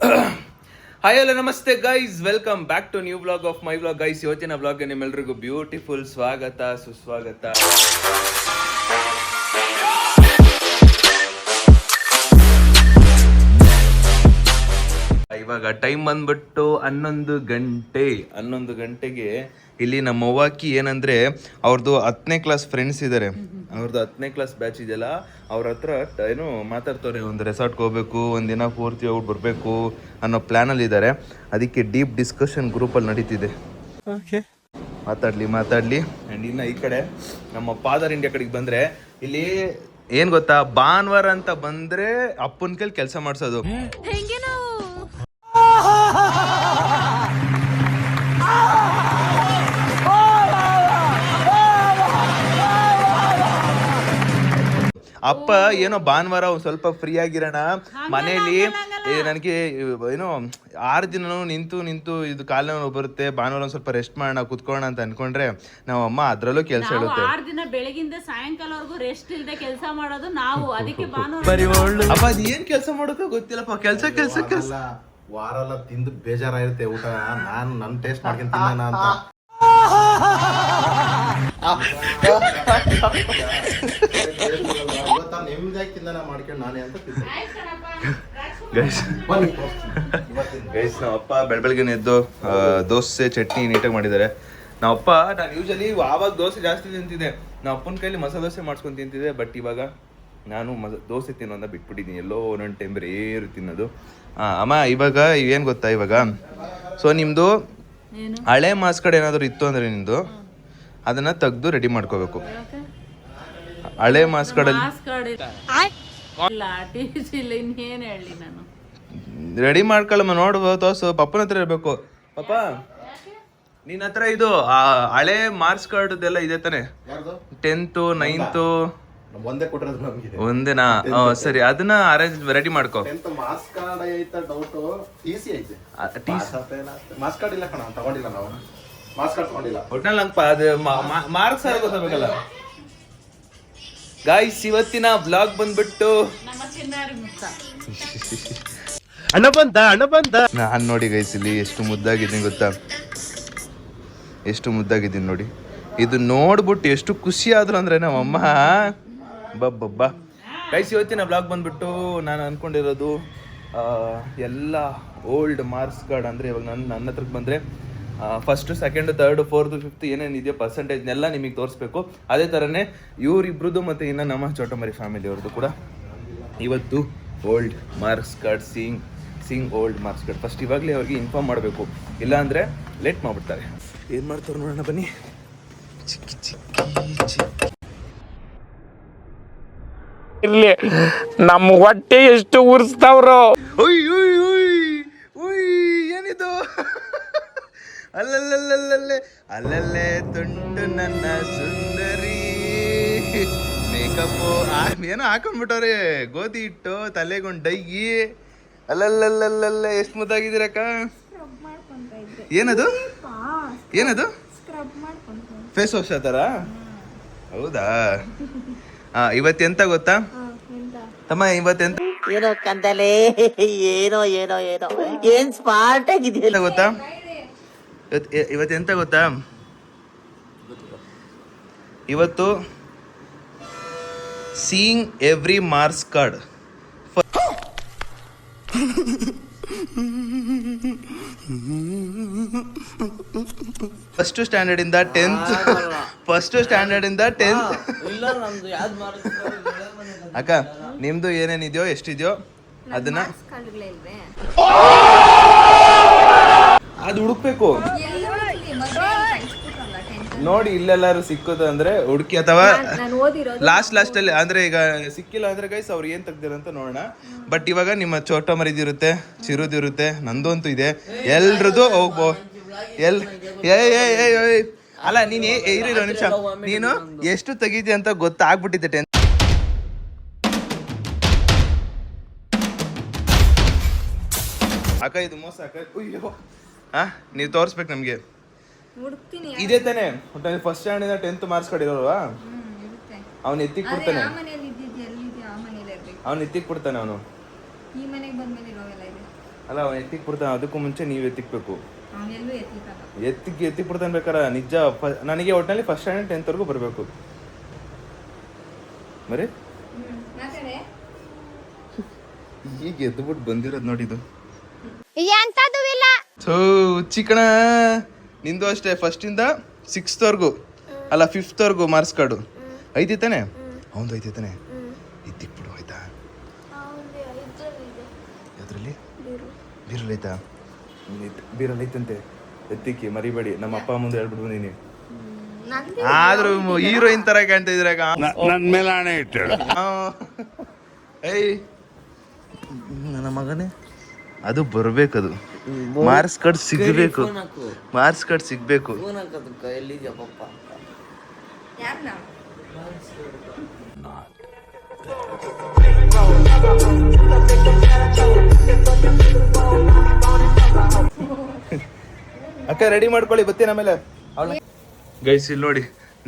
Hi hello ನಮಸ್ತೆ guys, welcome back to new blog of my blog guys. ಇವತ್ತಿನ ಬ್ಲಾಗ್ಗೆ ನಿಮ್ಮೆಲ್ಲರಿಗೂ ಬ್ಯೂಟಿಫುಲ್ ಸ್ವಾಗತ ಸುಸ್ವಾಗತ. ಇವಾಗ ಟೈಮ್ ಬಂದ್ಬಿಟ್ಟು 11 ಗಂಟೆಗೆ ಇಲ್ಲಿ ನಮ್ಮ ಅವ್ವಾಕಿ ಏನಂದ್ರೆ ಅವ್ರದ್ದು 10ನೇ ಕ್ಲಾಸ್ ಫ್ರೆಂಡ್ಸ್ ಇದ್ದಾರೆ. ಅವ್ರದ್ದು 10ನೇ ಕ್ಲಾಸ್ ಬ್ಯಾಚ್ ಇದೆಯಲ್ಲ, ಅವ್ರ ಹತ್ರ ಏನು ಮಾತಾಡ್ತವ್ರೆ. ಒಂದು ರೆಸಾರ್ಟ್ಗೆ ಹೋಗ್ಬೇಕು, ಒಂದಿನ ಪೂರ್ತಿ ಹೋಗಿ ಬರಬೇಕು ಅನ್ನೋ ಪ್ಲ್ಯಾನಲ್ಲಿ ಇದ್ದಾರೆ. ಅದಕ್ಕೆ ಡೀಪ್ ಡಿಸ್ಕಷನ್ ಗ್ರೂಪಲ್ಲಿ ನಡೀತಿದೆ. ಮಾತಾಡ್ಲಿ ಆ್ಯಂಡ್ ಇನ್ನು ಈ ಕಡೆ ನಮ್ಮ ಫಾದರ್ ಇಂಡಿಯಾ ಕಡೆಗೆ ಬಂದರೆ ಇಲ್ಲಿ ಏನು ಗೊತ್ತಾ, ಭಾನುವಾರ ಅಂತ ಬಂದರೆ ಅಪ್ಪನ ಕೈಲಿ ಕೆಲಸ ಮಾಡಿಸೋದು. ಅಪ್ಪ ಏನೋ ಭಾನುವಾರ ಒಂದು ಸ್ವಲ್ಪ ಫ್ರೀ ಆಗಿರೋಣ ಮನೇಲಿ, ನನಗೆ ಏನೋ 6 ದಿನ ನಿಂತು ಇದು ಕಾಲ ನೋವು ಬರುತ್ತೆ, ಭಾನುವಾರ ಒಂದು ಸ್ವಲ್ಪ ರೆಸ್ಟ್ ಮಾಡೋಣ ಕುತ್ಕೊಳ್ಳೋಣ ಅಂತ ಅನ್ಕೊಂಡ್ರೆ ನಾವು ಅಮ್ಮ ಅದ್ರಲ್ಲೂ ಕೆಲಸ ಹೇಳುತ್ತೆ. 6 ದಿನ ಬೆಳಗಿಂದ ಸಾಯಂಕಾಲವರೆಗೂ ರೆಸ್ಟ್ ಇಲ್ಲದೆ ಕೆಲಸ ಮಾಡೋದು ನಾವು. ಅದಕ್ಕೆ ಭಾನುವಾರ ಅಪ್ಪ ಅದು ಏನ್ ಕೆಲಸ ಮಾಡೋದು ಗೊತ್ತಿಲ್ಲಪ್ಪ. ಕೆಲಸ ವಾರ ಎಲ್ಲ ತಿಂದು ಬೇಜಾರಾಗಿರುತ್ತೆ ಊಟ. ನಾನು ನನ್ನ ಟೇಸ್ಟ್ ಮಾಡ್ಕೊಂಡು ತಿನ್ನೋಣ ಅಂತ ನೆಮ್ಮದಿಯಾಗಿ ತಿನ್ನೋಣ ಮಾಡ್ಕೊಂಡು ನಾನೇ ಅಂತ ಗೈಸ್ ನಮ್ಮ ಅಪ್ಪ ಬೆಳಗ್ಗೆ ಎದ್ದು ದೋಸೆ ಚಟ್ನಿ ನೀಟಾಗಿ ಮಾಡಿದ್ದಾರೆ. ನಾವಪ್ಪ ನಾನು ಯೂಶಲಿ ಆವಾಗ ದೋಸೆ ಜಾಸ್ತಿ ತಿಂತಿದ್ದೆ, ನಾವು ಅಪ್ಪನ ಕೈಲಿ ಮಸಾಲೆ ದೋಸೆ ಮಾಡ್ಸ್ಕೊಂಡು ತಿಂತಿದ್ದೆ. ಬಟ್ ಇವಾಗ ನಾನು ದೋಸೆ ತಿನ್ನೋದನ್ನ ಬಿಟ್ಬಿಟ್ಟಿದ್ದೀನಿ. ಎಲ್ಲೋ ಒಂದೊಂದು ಟೈಮ್ ರೇರು ತಿನ್ನೋದು. ಅಮ್ಮ ಇವಾಗ ಏನು ಗೊತ್ತಾ, ಇವಾಗ ಸೊ ನಿಮ್ಮದು ಹಳೆ ಮಾಸ್ ಕಾರ್ಡ್ ಏನಾದರೂ ಇತ್ತು ಅಂದರೆ ನಿಮ್ಮದು ಅದನ್ನು ತೆಗೆದು ರೆಡಿ ಮಾಡ್ಕೋಬೇಕು. ಹಳೆ ಮಾಸ್ ಕಾರ್ಡಲ್ಲಿ ರೆಡಿ ಮಾಡ್ಕೊಳ್ಳಮ್ಮ. ನೋಡು ತೋರ್ಸು, ಪಪ್ಪನ ಹತ್ರ ಇರಬೇಕು. ಪಪ್ಪ ನಿನ್ನ ಹತ್ರ ಇದು ಹಳೆ ಮಾರ್ಕ್ಸ್ ಕಾರ್ಡ್ದೆಲ್ಲ ಇದೆ ತಾನೆ? 10th 9th ಒಂದೇ ಕೊಟ್ಟಿರೋದು ನಮಗೆ. ಒಂದೇನಾ? ಸರಿ, ಅದನ್ನ ಅರೇಂಜ್ ರೆಡಿ ಮಾಡ್ಕೋ. ಮಾಸ್ ಕಾರ್ಡ್ ಐತ ಡೌಟ್. ಟಿಸಿ ಐತೆ. ಮಾಸ್ ಕಾರ್ಡ್ ಇಲ್ಲ ಕಣ, ತಗೊಂಡಿಲ್ಲ ನಾವು. ಮಾಸ್ ಕಾರ್ಡ್ ತಗೊಂಡಿಲ್ಲ ಒಟ್ನಲ್ಲಿ ನಂಗೆ ಅದು ಮಾರ್ಕ್ಸ್ ಆರ ಗೊತ್ತಾಗಬೇಕಲ್ಲ. ಗಾಯ್ಸ್ ಇವತ್ತಿನ ಬ್ಲಾಗ್ ಬಂದ್ಬಿಟ್ಟು ಅಣ್ಣ ಬಂದ ನಾನು ನೋಡಿ ಗೈಸ್ ಇಲ್ಲಿ ಎಷ್ಟು ಮುದ್ದಾಗಿದ್ದೀನಿ ಗೊತ್ತಾ, ಎಷ್ಟು ಮುದ್ದಾಗಿದ್ದೀನಿ ನೋಡಿ. ಇದು ನೋಡ್ಬಿಟ್ಟು ಎಷ್ಟು ಖುಷಿ ಆದ್ರು ಅಂದ್ರೆ ನಮ್ಮಮ್ಮ ಬಬ್ಬಬ್ಬಾ. ಗೈಸ್ ಇವತ್ತಿನ ಬ್ಲಾಗ್ ಬಂದ್ಬಿಟ್ಟು ನಾನು ಅನ್ಕೊಂಡಿರೋದು ಎಲ್ಲ ಓಲ್ಡ್ ಮಾರ್ಕ್ಸ್ ಕಾರ್ಡ್ ಅಂದರೆ ಇವಾಗ ನನ್ನ ಹತ್ರಕ್ಕೆ ಬಂದರೆ 1st 2nd 3rd 4th 5th ಏನೇನಿದೆಯೋ ಪರ್ಸೆಂಟೇಜ್ನೆಲ್ಲ ನಿಮಗೆ ತೋರಿಸ್ಬೇಕು. ಅದೇ ಥರನೇ ಇವರಿಬ್ರದ್ದು ಮತ್ತು ಇನ್ನು ನಮ್ಮ ಚೋಟಮರಿ ಫ್ಯಾಮಿಲಿಯವ್ರದ್ದು ಕೂಡ ಇವತ್ತು old marks card seeing old marks card first ಇವಾಗಲೇ ಅವ್ರಿಗೆ ಇನ್ಫಾರ್ಮ್ ಮಾಡಬೇಕು, ಇಲ್ಲಾಂದರೆ ಲೇಟ್ ಮಾಡಿಬಿಡ್ತಾರೆ. ಏನು ಮಾಡ್ತಾರೆ ನೋಡೋಣ ಬನ್ನಿ. ಇರ್ಲಿ, ನಮ್ಮ ಹೊಟ್ಟೆ ಎಷ್ಟು ಉರ್ಸ್ತಾವ್ರು. ಏನಿದು? ಅಲ್ಲಲ್ಲೇ ತುಂಡು ನನ್ನ ಸುಂದರಿ ಮೇಕಪ್ಪು ಏನೋ ಹಾಕೊಂಡ್ಬಿಟ್ಟವ್ರೆ, ಗೋಧಿ ಹಿಟ್ಟು ತಲೆಗೊಂಡು ಡೈಗಿ. ಅಲ್ಲಲ್ಲಲ್ಲಲ್ಲೇ ಎಷ್ಟು ಮುದ್ದಾಗಿದ್ದೀರಕ್ಕ. ಏನದು ಫೇಸ್ ವಾಶ್ ಆ ಥರ? ಹೌದಾ? ಇವತ್ತೆಂತ ಗೊತ್ತಾ ತಮ್ಮ, ಇವತ್ತೆಂತ ಏನೋ ಕಂದಲೆ, ಏನೋ ಏನ್ ಸ್ಮಾರ್ಟ್ ಆಗಿದೆಯಲ್ಲ ಗೊತ್ತಾ? ಇವತ್ತೆಂತ ಗೊತ್ತಾ, ಇವತ್ತು seeing every marks card first standard ಇಂದ 10th ಅಕ್ಕ ನಿಮ್ದು ಏನೇನಿದೆಯೋ ಎಷ್ಟಿದೆಯೋ ಅದನ್ನ ಅದು ಹುಡುಕ್ಬೇಕು ನೋಡಿ. ಇಲ್ಲೆಲ್ಲಾರು ಸಿಕ್ಕೋದು ಅಂದ್ರೆ ಹುಡುಕಿ, ಅಥವಾ ಲಾಸ್ಟ್ ಅಲ್ಲಿ ಅಂದ್ರೆ ಈಗ ಸಿಕ್ಕಿಲ್ಲ ಅಂದ್ರೆ ಗೈಸ್ ಅವ್ರು ಏನ್ ತೆಗ್ದಿರಂತ ನೋಡೋಣ. ಬಟ್ ಇವಾಗ ನಿಮ್ಮ ಚೋಟ ಮರಿದಿರುತ್ತೆ, ಚಿರುದಿರುತ್ತೆ, ನಂದಂತೂ ಇದೆ, ಎಲ್ರದ್ದು ಹೋಗ್ಬೋ. ಅಲ್ಲ ನೀನ್ ಇರೋ ನಿಮಿಷ, ನೀನು ಎಷ್ಟು ತೆಗಿತಿ ಅಂತ ಗೊತ್ತಾಗ್ಬಿಟ್ಟಿದ್ದೆ. 10th ಅಕ್ಕ ಇದು ಮೋಸ ಅಕ್ಕ. ನೀವು ತೋರಿಸ್ಬೇಕು ನಮ್ಗೆ. ಇದೇ ತಾನೆ ಫಸ್ಟ್ ಸ್ಟ್ಯಾಂಡಿಂದ 10th ಮಾರ್ಕ್ಸ್ ಕಾರ್ಡ್ ಇರೋಲ್ವಾ? ಅವ್ನು ಎತ್ತಿಕ್ ಬಿಡ್ತಾನೆ, ಅವನು ಅಲ್ಲ ಅವ್ನು ಎತ್ತಿಕ್ ಬಿಡ್ತಾನೆ, ಅದಕ್ಕೂ ಮುಂಚೆ ನೀವು ಎತ್ತಿಕ್ಬೇಕು. ಎತ್ತಿಕ್ ಬಿಡ್ತಾನೆ ಬೇಕಾರ ನಿಜ. ನನಗೆ ಒಟ್ಟಿನಲ್ಲಿ ಫಸ್ಟ್ ಸ್ಟ್ಯಾಂಡರ್ಡ್ 10th ವರೆಗೂ ಬರಬೇಕು. ಮರಿ ಈಗ ಎದ್ಬಿಟ್ಟು ಬಂದಿರೋದು ನೋಡಿದು. ಸೊ ಚಿಕ್ಕಣ ನಿಂದು ಅಷ್ಟೇ, ಫಸ್ಟಿಂದ 6th ವರೆಗೂ ಅಲ್ಲ 5th ವರೆಗೂ ಮಾರ್ಕ್ಸ್ ಕಾರ್ಡು ಐತಿ ತಾನೆ? ಅವನು ಐತಿ ತಾನೆ? ಎತ್ತಿಕ್ಬಿಡು ಆಯ್ತಾ? ಯಾವ್ದ್ರಲ್ಲಿ? ಬೀರಲ್ಲಿ ಐತಾ? ಬೀರಲ್ಲಿ ಐತಂತೆ, ಎತ್ತಿಕ್ಕಿ ಮರಿಬೇಡಿ. ನಮ್ಮ ಅಪ್ಪ ಮುಂದೆ ಹೇಳ್ಬಿಡ್ಬೋದು ನೀನು. ಆದ್ರೂ ಹೀರೋಯಿನ್ ತರ ಕಾಣ್ತಾ ಇದ್ರಾಗ ನನ್ ಮೇಲೆ ಹಣೆ ಇಟ್ಟು ಏಯ್ ನನ್ನ ಮಗನೇ, ಅದು ಬರ್ಬೇಕದು. ಮಾರ್ಕ್ಸ್ ಕಾರ್ಡ್ ಸಿಗ್ಬೇಕು, ಮಾರ್ಕ್ಸ್ ಕಾರ್ಡ್ ಸಿಗ್ಬೇಕು. ಅಕ್ಕ ರೆಡಿ ಮಾಡ್ಕೊಳ್ಳಿ, ಬರ್ತೀನಿ ಆಮೇಲೆ. ಗೈಸ್ ಇಲ್ಲಿ ನೋಡಿ,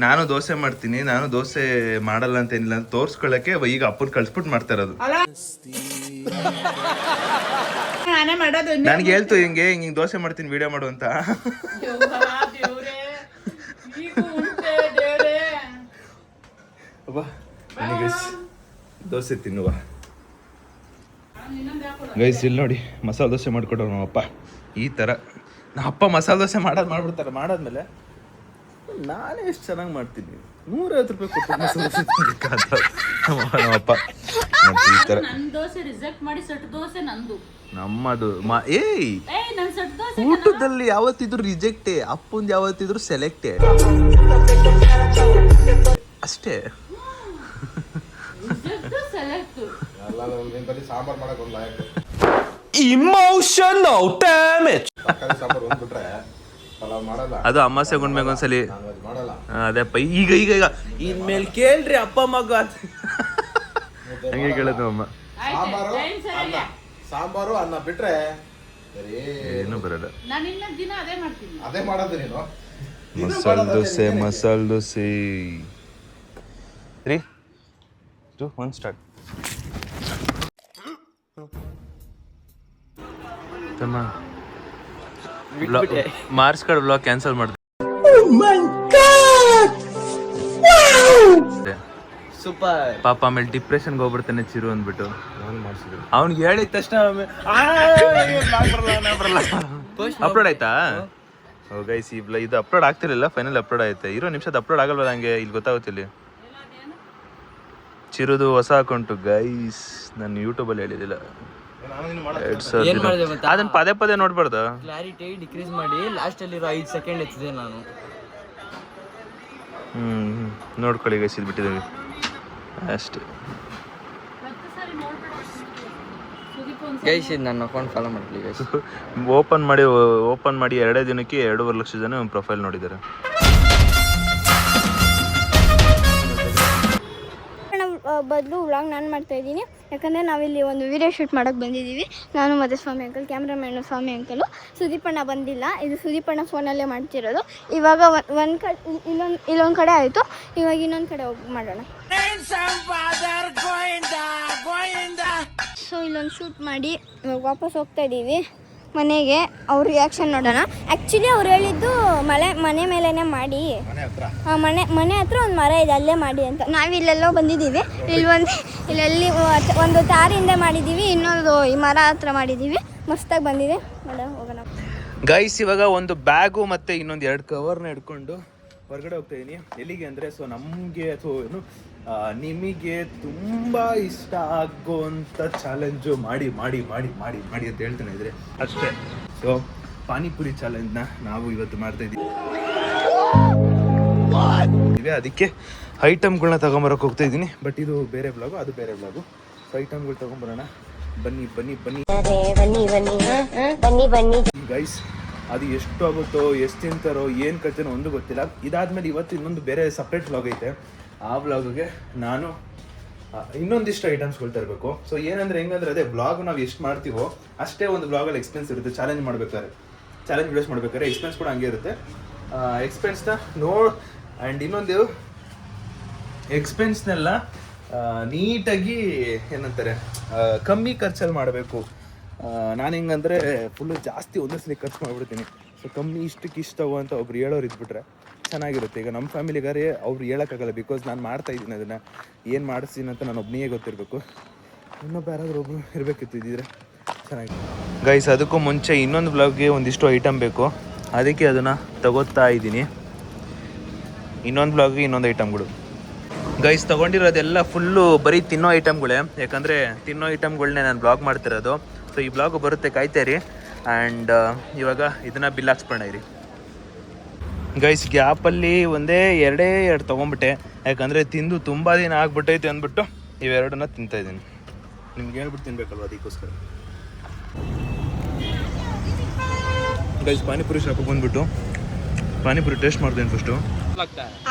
ನಾನು ದೋಸೆ ಮಾಡ್ತೀನಿ. ನಾನು ದೋಸೆ ಮಾಡಲ್ಲ ಅಂತ ಏನಿಲ್ಲ, ಅಂತ ತೋರ್ಸ್ಕೊಳಕ್ಕೆ ಈಗ ಅಪ್ಪನ ಕಳ್ಸ್ಬಿಟ್ಟು ಮಾಡ್ತಾ ಇರೋದು. ನನ್ಗೆ ಹೇಳ್ತು ಹಿಂಗೆ ಹಿಂಗೆ ದೋಸೆ ಮಾಡ್ತೀನಿ ವಿಡಿಯೋ ಮಾಡು ಅಂತ. ದೋಸೆ ತಿನ್ನುವ ಗೈಸ್. ಇಲ್ಲಿ ನೋಡಿ ಮಸಾಲೆ ದೋಸೆ ಮಾಡ್ಕೊಟ್ಟವ್ ನಮ್ಮಪ್ಪ ಈ ಥರ. ನಮ್ಮ ಅಪ್ಪ ಮಸಾಲೆ ದೋಸೆ ಮಾಡ್ಬಿಡ್ತಾರೆ. ಮಾಡಾದ್ಮೇಲೆ ನಾನೇ ಎಷ್ಟು ಚೆನ್ನಾಗಿ ಮಾಡ್ತೀನಿ, 150 ರೂಪಾಯಿ ಕೊಟ್ಟು ಮಸಾಲೆ ದೋಸೆ ನಮ್ಮಪ್ಪ ಈ ಥರ. ನಮ್ಮದು ಊಟದಲ್ಲಿ ಯಾವತ್ತಿದ್ರು ರಿಜೆಕ್ಟೇ, ಅಪ್ಪಂದು ಯಾವತ್ತಿದ್ರು ಸೆಲೆಕ್ಟೇ ಅಷ್ಟೇ. ಸಾಂಬಾರ್ ಮಾಡಕ್ ಒಂದು ಇಮೋಷನಲ್ ಡ್ಯಾಮೇಜ್. ಅದು ಅಮಾಸೆ ಗುಂಡ್ಮೇಗ ಒಂದ್ಸಲಿ ಅದೇಪ್ಪ. ಈಗ ಈಗ ಈಗ ಇನ್ಮೇಲೆ ಕೇಳ್ರಿ ಅಪ್ಪ ಮಗ ಹಂಗೆ ಕೇಳೋದು ಅಮ್ಮ. ಸಾಂಬಾರು ಅನ್ನ ಬಿಟ್ರೆ ಏನು ಬರಲ್ಲ. ಅದೇ ಮಾಡೋದು ನೀನು. Masala dosa 3 2 1 start. Marks card blog cancel ಮಾಡ್ದೆ. ಸೂಪರ್. ಪಾಪ ಆಮೇಲೆ ಡಿಪ್ರೆಷನ್ಗೆ ಹೋಗ್ಬಿಡ್ತಾನೆ ಚಿರು ಅಂದ್ಬಿಟ್ಟು. ಅವ್ನಿಗೆ ಹೇಳಿದ ತಕ್ಷಣ ಅಪ್ಲೋಡ್ ಆಯ್ತಾ? ಗೈಸ್ ಇದು ಅಪ್ಲೋಡ್ ಆಗ್ತಿರ್ಲಿಲ್ಲ, ಫೈನಲ್ ಅಪ್ಲೋಡ್ ಆಯ್ತು. ಇರೋ ನಿಮಿಷದ ಅಪ್ಲೋಡ್ ಆಗಲ್ವಲ್ಲ ಹಂಗೆ, ಇಲ್ಲಿ ಗೊತ್ತಾಗುತ್ತೆ. ಇಲ್ಲಿ ಚಿರುದು ಹೊಸ ಅಕೌಂಟು ಗೈಸ್, ನಾನು ಯೂಟ್ಯೂಬಲ್ಲಿ ಹೇಳಿದಿಲ್ಲ. 2000 ಅದನ್ನ ಪದೇ ಪದೇ ನೋಡ್ಬಾರ್ದು. ಕ್ಲಾರಿಟಿ ಡಿಕ್ರೀಸ್ ಮಾಡಿ ಲಾಸ್ಟ್ ಅಲ್ಲಿರೋ 5 ಸೆಕೆಂಡ್ ಎತ್ತಿದೆ ನಾನು. ನೋಡ್ಕೊಳ್ಳಿ ಗೈಸ್, ಇದು ಬಿಟ್ಟಿದ್ದೀವಿ ಅಷ್ಟೇ. ಗೈಸ್ ಇದು ನನ್ನ ಅಕೌಂಟ್ ಫಾಲೋ ಮಾಡ್ಲಿ ಗೈಸ್. ಓಪನ್ ಮಾಡಿ 2 ದಿನಕ್ಕೆ 2.5 ಲಕ್ಷ ಜನ ಪ್ರೊಫೈಲ್ ನೋಡಿದ್ದಾರೆ. ಬದಲು ವ್ಲಾಗ್ ನಾನು ಮಾಡ್ತಾಯಿದ್ದೀನಿ, ಯಾಕಂದರೆ ನಾವಿಲ್ಲಿ ಒಂದು ವೀಡಿಯೋ ಶೂಟ್ ಮಾಡೋಕ್ಕೆ ಬಂದಿದ್ದೀವಿ. ನಾನು ಮತ್ತು ಸ್ವಾಮಿ ಅಂಕಲ್, ಕ್ಯಾಮ್ರಾಮ್ಯಾನು ಸ್ವಾಮಿ ಅಂಕಲು. ಸುದೀಪಣ್ಣ ಬಂದಿಲ್ಲ, ಇದು ಸುದೀಪಣ್ಣ ಫೋನಲ್ಲೇ ಮಾಡ್ತಿರೋದು. ಇವಾಗ ಒಂದು ಕಡೆ ಇಲ್ಲೊಂದು ಕಡೆ ಆಯಿತು, ಇವಾಗ ಇನ್ನೊಂದು ಕಡೆ ಹೋಗಿ ಮಾಡೋಣ. ಸೊ ಇಲ್ಲೊಂದು ಶೂಟ್ ಮಾಡಿ ಇವಾಗ ವಾಪಸ್ ಹೋಗ್ತಾ ಇದ್ದೀವಿ ಮನೆಗೆ. ಅವ್ರ ರಿಯಾಕ್ಷನ್ ನೋಡೋಣ. ಆ್ಯಕ್ಚುಲಿ ಅವ್ರು ಹೇಳಿದ್ದು ಮನೆ ಮೇಲೇ ಮಾಡಿ, ಮನೆ ಹತ್ರ ಒಂದು ಮರ ಇದೆ ಅಲ್ಲೇ ಮಾಡಿ ಅಂತ. ನಾವಿಲ್ಲೆಲ್ಲೋ ಬಂದಿದ್ದೀವಿ. ಇಲ್ಲೆಲ್ಲಿ ಒಂದು ತಾರಿಂದ ಮಾಡಿದ್ದೀವಿ, ಇನ್ನೊಂದು ಈ ಮರ ಹತ್ರ ಮಾಡಿದ್ದೀವಿ. ಮಸ್ತಾಗಿ ಬಂದಿದೆ. ಮೇಡಮ್ ಹೋಗೋಣ ಗೈಸ್. ಇವಾಗ ಒಂದು ಬ್ಯಾಗು ಮತ್ತು ಇನ್ನೊಂದು 2 ಕವರ್ನ ಹಿಡ್ಕೊಂಡು ಹೊರಗಡೆ ಹೋಗ್ತಾ ಇದ್ದೀನಿ. ಎಲ್ಲಿಗೆ ಅಂದರೆ, ಸೊ ನಮಗೆ ಅಥವಾ ಏನು ನಿಮಗೆ ತುಂಬ ಇಷ್ಟ ಆಗೋಂಥ ಚಾಲೆಂಜು ಮಾಡಿ ಮಾಡಿ ಮಾಡಿ ಮಾಡಿ ಮಾಡಿ ಅಂತ ಹೇಳ್ತಾನೆ ಇದ್ರೆ ಅಷ್ಟೇ. ಸೊ ಪಾನಿಪುರಿ ಚಾಲೆಂಜ್ನ ನಾವು ಇವತ್ತು ಮಾಡ್ತಾ ಇದ್ದೀವಿ. ಅದಕ್ಕೆ ಐಟಮ್ಗಳನ್ನ ತಗೊಂಬರಕ್ಕೆ ಹೋಗ್ತಾ ಇದ್ದೀನಿ. ಬಟ್ ಇದು ಬೇರೆ ಬ್ಲಾಗು, ಅದು ಬೇರೆ ಬ್ಲಾಗು. ಸೊ ಐಟಮ್ಗಳು ತಗೊಂಬರೋಣ. ಬನ್ನಿ ಬನ್ನಿ ಬನ್ನಿ ಬನ್ನಿ ಬನ್ನಿ ಗೈಸ್. ಅದು ಎಷ್ಟು ಆಗುತ್ತೋ, ಎಷ್ಟು ತಿಂತಾರೋ, ಏನು ಕಳ್ತಾನೋ ಒಂದು ಗೊತ್ತಿಲ್ಲ. ಇದಾದ್ಮೇಲೆ ಇವತ್ತು ಇನ್ನೊಂದು ಬೇರೆ ಸಪ್ರೇಟ್ ವ್ಲಾಗ್ ಐತೆ. ಆ ವ್ಲಾಗ್ಗೆ ನಾನು ಇನ್ನೊಂದಿಷ್ಟು ಐಟಮ್ಸ್ಗಳು ತರಬೇಕು. ಸೊ ಏನಂದ್ರೆ ಹೆಂಗಂದ್ರೆ, ಅದೇ ವ್ಲಾಗ್ ನಾವು ಎಷ್ಟು ಮಾಡ್ತೀವೋ ಅಷ್ಟೇ ಒಂದು ವ್ಲಾಗಲ್ಲಿ ಎಕ್ಸ್ಪೆನ್ಸ್ ಇರುತ್ತೆ. ಚಾಲೆಂಜ್ ವಿಡಿಯೋಸ್ ಮಾಡ್ಬೇಕಾದ್ರೆ ಎಕ್ಸ್ಪೆನ್ಸ್ ಕೂಡ ಹಂಗೆ ಇರುತ್ತೆ. ಎಕ್ಸ್ಪೆನ್ಸ್ನ ಆ್ಯಂಡ್ ಇನ್ನೊಂದು ಎಕ್ಸ್ಪೆನ್ಸ್ನೆಲ್ಲ ನೀಟಾಗಿ ಏನಂತಾರೆ ಕಮ್ಮಿ ಖರ್ಚಲ್ಲಿ ಮಾಡಬೇಕು ನಾನು ಹೆಂಗಂದರೆ ಫುಲ್ಲು ಜಾಸ್ತಿ ಒಂದೇ ಸಲ ಖರ್ಚು ಮಾಡಿಬಿಡ್ತೀನಿ. ಸೊ ಕಮ್ಮಿ ಇಷ್ಟಕ್ಕೆ ಇಷ್ಟವು ಅಂತ ಒಬ್ರು ಹೇಳೋರು ಇದ್ಬಿಟ್ರೆ ಚೆನ್ನಾಗಿರುತ್ತೆ. ಈಗ ನಮ್ಮ ಫ್ಯಾಮಿಲಿಗಾರೆ ಅವ್ರು ಹೇಳೋಕ್ಕಾಗಲ್ಲ, ಬಿಕಾಸ್ ನಾನು ಮಾಡ್ತಾಯಿದ್ದೀನಿ ಅದನ್ನು. ಏನು ಮಾಡಿಸ್ತೀನಿ ಅಂತ ನಾನು ಒಬ್ಬನಿಗೆ ಗೊತ್ತಿರಬೇಕು. ಇನ್ನೊಬ್ಬ ಯಾರಾದರೂ ಒಬ್ಬರು ಇರಬೇಕಿತ್ತು, ಇದ್ದಿದ್ರೆ ಚೆನ್ನಾಗಿ. ಗೈಸ್, ಅದಕ್ಕೂ ಮುಂಚೆ ಇನ್ನೊಂದು ಬ್ಲಾಗ್ಗೆ ಒಂದಿಷ್ಟು ಐಟಮ್ ಬೇಕು, ಅದಕ್ಕೆ ಅದನ್ನು ತಗೋತಾ ಇದ್ದೀನಿ. ಇನ್ನೊಂದು ಬ್ಲಾಗ್ಗೆ ಇನ್ನೊಂದು ಐಟಮ್ಗಳು. ಗೈಸ್, ತೊಗೊಂಡಿರೋದೆಲ್ಲ ಫುಲ್ಲು ಬರೀ ತಿನ್ನೋ ಐಟಮ್ಗಳೇ, ಯಾಕಂದರೆ ತಿನ್ನೋ ಐಟಮ್ಗಳನ್ನೇ ನಾನು ಬ್ಲಾಗ್ ಮಾಡ್ತಿರೋದು. ಸೊ ಈ ಬ್ಲಾಗು ಬರುತ್ತೆ, ಕಾಯ್ತಾ ಇರಿ. ಆ್ಯಂಡ್ ಇವಾಗ ಇದನ್ನು ಬಿಲ್ ಹಾಕ್ಸ್ಕೊಳ್ಳೋಣ ಇರಿ. ಗೈಸ್, ಗ್ಯಾಪಲ್ಲಿ ಎರಡು ತೊಗೊಂಬಿಟ್ಟೆ, ಯಾಕಂದರೆ ತಿಂದು ತುಂಬ ದಿನ ಆಗ್ಬಿಟ್ಟೈತೆ ಅಂದ್ಬಿಟ್ಟು ಇವೆರಡನ್ನ ತಿಂತಾಯಿದ್ದೀನಿ. ನಿಮ್ಗೆ ಹೇಳ್ಬಿಟ್ಟು ತಿನ್ಬೇಕಲ್ವ, ಅದಕ್ಕೋಸ್ಕರ. ಗೈಸ್, ಪಾನಿಪುರಿ ಶಾಪಿಗೆ ಬಂದ್ಬಿಟ್ಟು ಪಾನಿಪುರಿ ಟೇಸ್ಟ್ ಮಾಡ್ತೀನಿ ಫಸ್ಟು.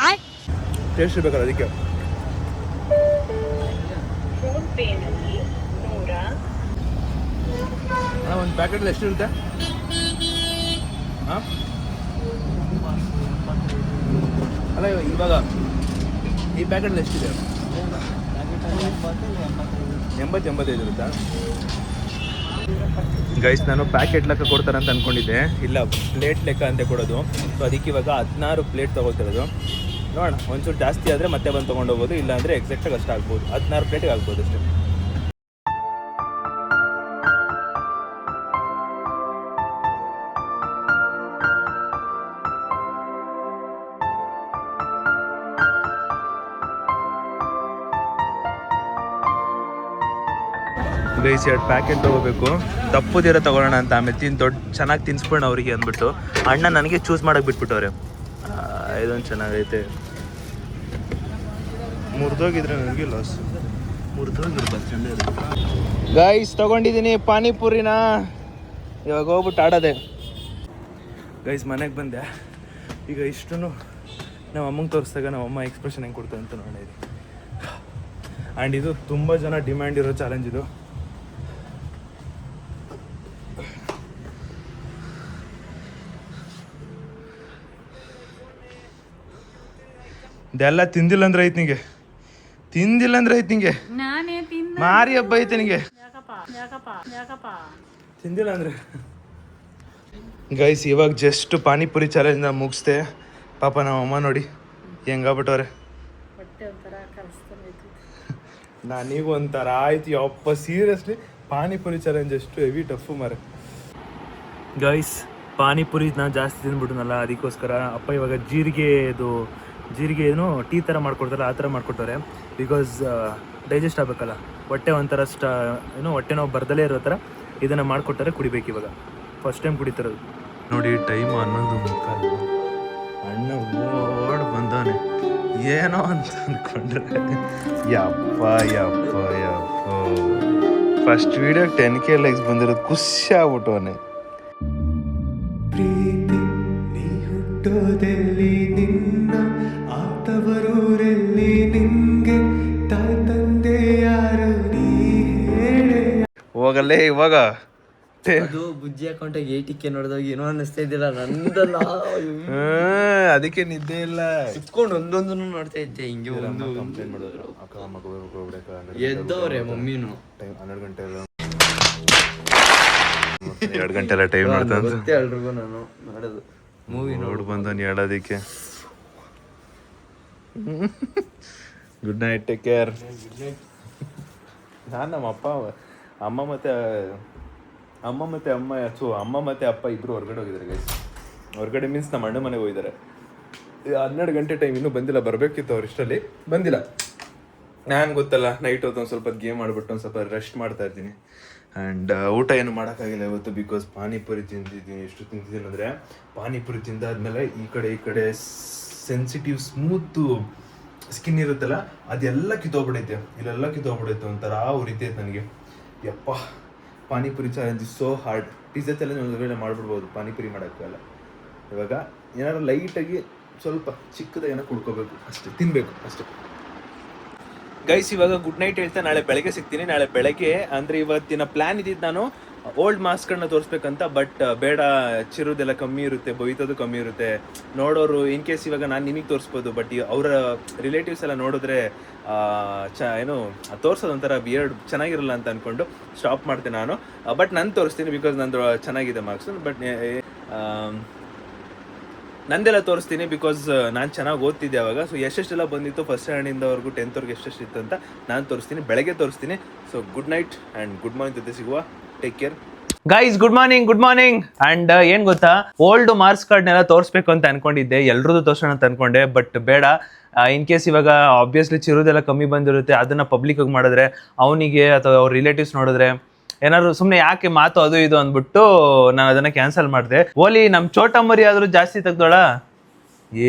ಟೇಸ್ಟ್ ಇರ್ಬೇಕಲ್ಲ, ಅದಕ್ಕೆ. ಒಂದು ಪ್ಯಾಕೆಟಲ್ಲಿ ಎಷ್ಟಿರುತ್ತೆ? ಹಾಂ, ಅಲ್ಲ ಇವಾಗ ಈ ಪ್ಯಾಕೆಟಲ್ಲಿ ಎಷ್ಟಿದೆ? 85 ಇರುತ್ತಾ? ಗೈಸ್, ನಾನು ಪ್ಯಾಕೆಟ್ ಲೆಕ್ಕ ಕೊಡ್ತಾರೆ ಅಂತ ಅಂದ್ಕೊಂಡಿದ್ದೆ, ಇಲ್ಲ ಪ್ಲೇಟ್ ಲೆಕ್ಕ ಅಂತ ಕೊಡೋದು. ಸೊ ಅದಕ್ಕೆ ಇವಾಗ 16 ಪ್ಲೇಟ್ ತೊಗೊಳ್ತಿರೋದು. ನೋಡೋಣ, ಒಂಚೂರು ಜಾಸ್ತಿ ಆದರೆ ಮತ್ತೆ ಬಂದು ತೊಗೊಂಡೋಗ್ಬೋದು, ಇಲ್ಲಾಂದರೆ ಎಕ್ಸಾಕ್ಟಾಗಿ ಅಷ್ಟು ಆಗ್ಬೋದು. 16 ಪ್ಲೇಟಿಗೆ ಆಗ್ಬೋದು ಅಷ್ಟೇ. ಗೈಸ್, 2 ಪ್ಯಾಕೆಟ್ ತೊಗೋಬೇಕು, ದಪ್ಪದಿರೋ ತೊಗೊಳ್ಳೋಣ ಅಂತ. ಆಮೇಲೆ ಚೆನ್ನಾಗಿ ತಿನ್ಸ್ಬಿಡೋಣ ಅವರಿಗೆ ಅಂದ್ಬಿಟ್ಟು ಅಣ್ಣ ನನಗೆ ಚೂಸ್ ಮಾಡೋಕೆ ಬಿಟ್ಬಿಟ್ಟವ್ರೆ. ಇದೊಂದು ಚೆನ್ನಾಗೈತೆ, ಮುರಿದೋಗಿದ್ರೆ ನನಗೆ ಲಾಸ್. ಮುರಿದೋಗಿರ್ಬೋದು, ಚೆಂದ ಇರುತ್ತೆ. ಗೈಸ್, ತೊಗೊಂಡಿದ್ದೀನಿ ಪಾನಿಪುರಿನ, ಇವಾಗ ಹೋಗ್ಬಿಟ್ಟು ಆಡೋದೆ. ಗೈಸ್, ಮನೆಗೆ ಬಂದೆ. ಈಗ ಇಷ್ಟು ನಮ್ಮ ಅಮ್ಮಂಗೆ ತೋರಿಸಿದಾಗ ನಮ್ಮ ಅಮ್ಮ ಎಕ್ಸ್ಪ್ರೆಷನ್ ಹೆಂಗೆ ಕೊಡ್ತಾರೆ ಅಂತ ನೋಡಿದ್ವಿ. ಆ್ಯಂಡ್ ಇದು ತುಂಬ ಜನ ಡಿಮ್ಯಾಂಡ್ ಇರೋ ಚಾಲೆಂಜ್ ಇದು. ಇದೆಲ್ಲ ತಿಂದಿಲ್ಲ ಅಂದ್ರೆ ಐತೆ ನಿಂಗೆ, ನಾನೇ ತಿಂದ ಮಾರಿ ಹಬ್ಬ ಐತೆ ನಿಂಗೆ. ಯಾಕಪ್ಪ ತಿಂದಿಲ್ಲ ಅಂದ್ರೆ. ಗೈಸ್, ಇವಾಗ ಜಸ್ಟ್ ಪಾನಿಪುರಿ ಚಾಲೆಂಜ್ನ ಮುಗಿಸ್ದೆ. ಪಾಪ ನಮ್ಮ ಅಮ್ಮ ನೋಡಿ ಹೆಂಗಾಗ್ಬಿಟ್ಟವ್ರೆ. ನನಗೂ ಒಂಥರ ಆಯ್ತು, ಯಪ್ಪ ಸೀರಿಯಸ್ಲಿ ಪಾನಿಪುರಿ ಚಾಲೆಂಜ್ ಎಷ್ಟು ಹೆವಿ ಟಫು ಮಾರೆ. ಗೈಸ್, ಪಾನಿಪುರಿ ನಾನು ಜಾಸ್ತಿ ತಿಂದ್ಬಿಟ್ನಲ್ಲ, ಅದಕ್ಕೋಸ್ಕರ ಅಪ್ಪ ಇವಾಗ ಜೀರಿಗೆ ಏನೋ ಟೀ ಥರ ಮಾಡ್ಕೊಡ್ತಾರೆ, ಆ ಥರ ಮಾಡ್ಕೊಡ್ತಾರೆ. ಬಿಕಾಸ್ ಡೈಜೆಸ್ಟ್ ಆಗಬೇಕಲ್ಲ, ಹೊಟ್ಟೆ ಒಂಥರ ಹೊಟ್ಟೆ ನೋವು ಬರ್ದಲೇ ಇರೋ ಥರ ಇದನ್ನು ಮಾಡಿಕೊಟ್ಟಾರೆ, ಕುಡಿಬೇಕು. ಇವಾಗ ಫಸ್ಟ್ ಟೈಮ್ ಕುಡಿತಿರೋದು. ನೋಡಿ, ಟೈಮು 11:15. ಅಣ್ಣ ಓಡ್ ಬಂದವನೆ ಏನೋ ಅಂತ ಅಂದ್ಕೊಂಡ್ರೆ ಯಪ್ಪ ಫಸ್ಟ್ ವಿಡಿಯೋ 10K ಲೈಕ್ಸ್ ಬಂದಿರೋದು ಖುಷಿ ಆಗ್ಬಿಟ್ಟವನೆ. ಪ್ರೀತಿ ನೀ ಹುಟ್ಟೋದೆಲ್ಲಿ, ನಿನ್ನ ಆತವರೂರೆಲ್ಲಿ, ನಿನ್ಗೆ ತಾಯಿ ತಂದೆ ಯಾರು ನೀ ಹೇಳೆ. ಹೋಗಲ್ಲೇ ಇವಾಗ ಅದು ಬುಜ್ಜಿ ಅಕೌಂಟಾಗ 80K ನೋಡಿದಾಗ ಏನೋ ಅನ್ನಿಸ್ತಾ ಇದ್ದಿಲ್ಲ ನಂದಲ್ಲ. ಅದಕ್ಕೆ ನಿದ್ದೆ ಇಲ್ಲ, ಕುತ್ಕೊಂಡು ಒಂದೊಂದು ನೋಡ್ತಾ ಇದ್ದೆ. ಹಿಂಗೆ ಒಂದು ಕಂಪ್ಲೇಂಟ್ ಮಾಡಿದ್ರು, ಎದ್ದವ್ರೆ ಮಮ್ಮಿನು. 12 ಗಂಟೆ 2 ಗಂಟೆ ಎಲ್ಲ ಟೈಮ್ ನೋಡ್ತಾ ಗೊತ್ತೇ ಎಲ್ರಿಗೂ ನಾನು ನೋಡೋದು ಮೂವಿ ನೋಡ್ ಬಂದವನು ಹೇಳೋದಕ್ಕೆ. Good night, take care. ನಾನು ನಮ್ಮ ಅಮ್ಮ ಮತ್ತು ಅಪ್ಪ ಇಬ್ಬರು ಹೊರಗಡೆ ಹೋಗಿದ್ದಾರೆ ಗೈಸ್. ಹೊರಗಡೆ ಮೀನ್ಸ್ ನಮ್ಮ ಅಣ್ಣ ಮನೆಗೆ ಹೋಗಿದ್ದಾರೆ. 12 ಗಂಟೆ ಟೈಮ್ ಇನ್ನೂ ಬಂದಿಲ್ಲ, ಬರಬೇಕಿತ್ತು ಅವ್ರು, ಇಷ್ಟರಲ್ಲಿ ಬಂದಿಲ್ಲ. ನಾನು ಗೊತ್ತಲ್ಲ, ನೈಟ್ ಹೊತ್ತು ಒಂದು ಸ್ವಲ್ಪ ಗೇಮ್ ಮಾಡಿಬಿಟ್ಟು ಒಂದು ಸ್ವಲ್ಪ ರೆಸ್ಟ್ ಮಾಡ್ತಾ ಇರ್ತೀನಿ. ಆ್ಯಂಡ್ ಊಟ ಏನು ಮಾಡೋಕ್ಕಾಗಿಲ್ಲ ಇವತ್ತು, ಬಿಕಾಸ್ ಪಾನಿಪುರಿ ತಿಂದಿದ್ದೀನಿ. ಎಷ್ಟು ತಿಂತಿದ್ದೀನಿ ಅಂದರೆ, ಪಾನಿಪುರಿ ತಿಂದಾದ್ಮೇಲೆ ಈ ಕಡೆ ಸೆನ್ಸಿಟಿವ್ ಸ್ಮೂತು ಸ್ಕಿನ್ ಇರುತ್ತಲ್ಲ, ಅದೆಲ್ಲ ಕಿತ್ತೋಗ್ಬಿಡೈತೆ, ಇಲ್ಲೆಲ್ಲ ಕಿತ್ತೋಗ್ಬಿಡೈತೆ, ಒಂಥರ ಉರಿತೈತೆ ನನಗೆ. ಯಪ್ಪ, panipuri challenge is so hard. Pizza challenge ಒಂದು ವೇಳೆ ಮಾಡಿಬಿಡ್ಬೋದು, ಪಾನಿಪುರಿ ಮಾಡೋಕ್ಕಾಗಲ್ಲ. ಇವಾಗ ಏನಾದ್ರು ಲೈಟಾಗಿ ಸ್ವಲ್ಪ ಚಿಕ್ಕದಾಗಿ ಏನೋ ಕುಡ್ಕೋಬೇಕು ಅಷ್ಟೇ, ತಿನ್ನಬೇಕು ಅಷ್ಟೇ. ಗೈಸ್, ಇವಾಗ ಗುಡ್ ನೈಟ್ ಹೇಳ್ತಾ ನಾಳೆ ಬೆಳಗ್ಗೆ ಸಿಗ್ತೀನಿ. ನಾಳೆ ಬೆಳಗ್ಗೆ ಅಂದರೆ ಇವತ್ತಿನ ಪ್ಲ್ಯಾನ್ ಇದ್ದಿದ್ದು ನಾನು ಓಲ್ಡ್ ಮಾರ್ಕ್ಸ್ಗಳನ್ನ ತೋರಿಸ್ಬೇಕಂತ. ಬಟ್ ಬೇಡ, ಚಿರುದೆಲ್ಲ ಕಮ್ಮಿ ಇರುತ್ತೆ, ಬೈತೋದು ಕಮ್ಮಿ ಇರುತ್ತೆ. ನೋಡೋರು ಇನ್ ಕೇಸ್ ಇವಾಗ ನಾನು ನಿಮಗೆ ತೋರಿಸ್ಬೋದು, ಬಟ್ ಅವರ ರಿಲೇಟಿವ್ಸ್ ಎಲ್ಲ ನೋಡಿದ್ರೆ ಏನು ತೋರಿಸೋದು ಒಂಥರ ಬಿಯರ್ಡ್ ಚೆನ್ನಾಗಿರಲ್ಲ ಅಂತ ಅಂದ್ಕೊಂಡು ಸ್ಟಾಪ್ ಮಾಡ್ತೀನಿ ನಾನು. ಬಟ್ ನಾನು ತೋರಿಸ್ತೀನಿ ಬಿಕಾಸ್ ನಂದು ಚೆನ್ನಾಗಿದೆ ಮಾರ್ಕ್ಸ್. ಬಟ್ ನಂದೆಲ್ಲ ತೋರಿಸ್ತೀನಿ ಬಿಕಾಸ್ ನಾನು ಚೆನ್ನಾಗಿ ಓದ್ತಿದ್ದೆ ಅವಾಗ. ಸೊ ಎಷ್ಟೆಷ್ಟೆಲ್ಲ ಬಂದಿತ್ತು ಫಸ್ಟ್ ಸ್ಟ್ಯಾಂಡರ್ಡಿಂದವರೆಗೂ 10th ಎಷ್ಟೆಷ್ಟು ಇತ್ತು ಅಂತ ನಾನು ತೋರಿಸ್ತೀನಿ, ಬೆಳಗ್ಗೆ ತೋರಿಸ್ತೀನಿ. So good night and good morning ಜೊತೆ ಸಿಗುವ. Take care guys. Good morning and ಏನು ಗೊತ್ತಾ, ಓಲ್ಡ್ ಮಾರ್ಕ್ಸ್ ಕಾರ್ಡ್ನೆಲ್ಲ ತೋರಿಸ್ಬೇಕು ಅಂತ ಅನ್ಕೊಂಡಿದ್ದೆ, ಎಲ್ರದ್ದು ತೋರಿಸೋಣ ಅಂತ ಅನ್ಕೊಂಡೆ. ಬಟ್ ಬೇಡ, ಇನ್ ಕೇಸ್ ಇವಾಗ ಆಬ್ವಿಯಸ್ಲಿ ಚಿರುದೆಲ್ಲ ಕಮ್ಮಿ ಬಂದಿರುತ್ತೆ, ಅದನ್ನು ಪಬ್ಲಿಕ್ಕಾಗಿ ಮಾಡಿದ್ರೆ ಅವನಿಗೆ ಅಥವಾ ಅವ್ರ ರಿಲೇಟಿವ್ಸ್ ನೋಡಿದ್ರೆ ಏನಾದ್ರು ಸುಮ್ಮನೆ ಯಾಕೆ ಮಾತು ಅದು ಇದು ಅಂದ್ಬಿಟ್ಟು ನಾನು ಅದನ್ನು ಕ್ಯಾನ್ಸಲ್ ಮಾಡಿದೆ. ಓಲಿ ನಮ್ಮ ಚೋಟಮ್ಮರಿ ಆದರೂ ಜಾಸ್ತಿ ತೆಗ್ದೋಳ?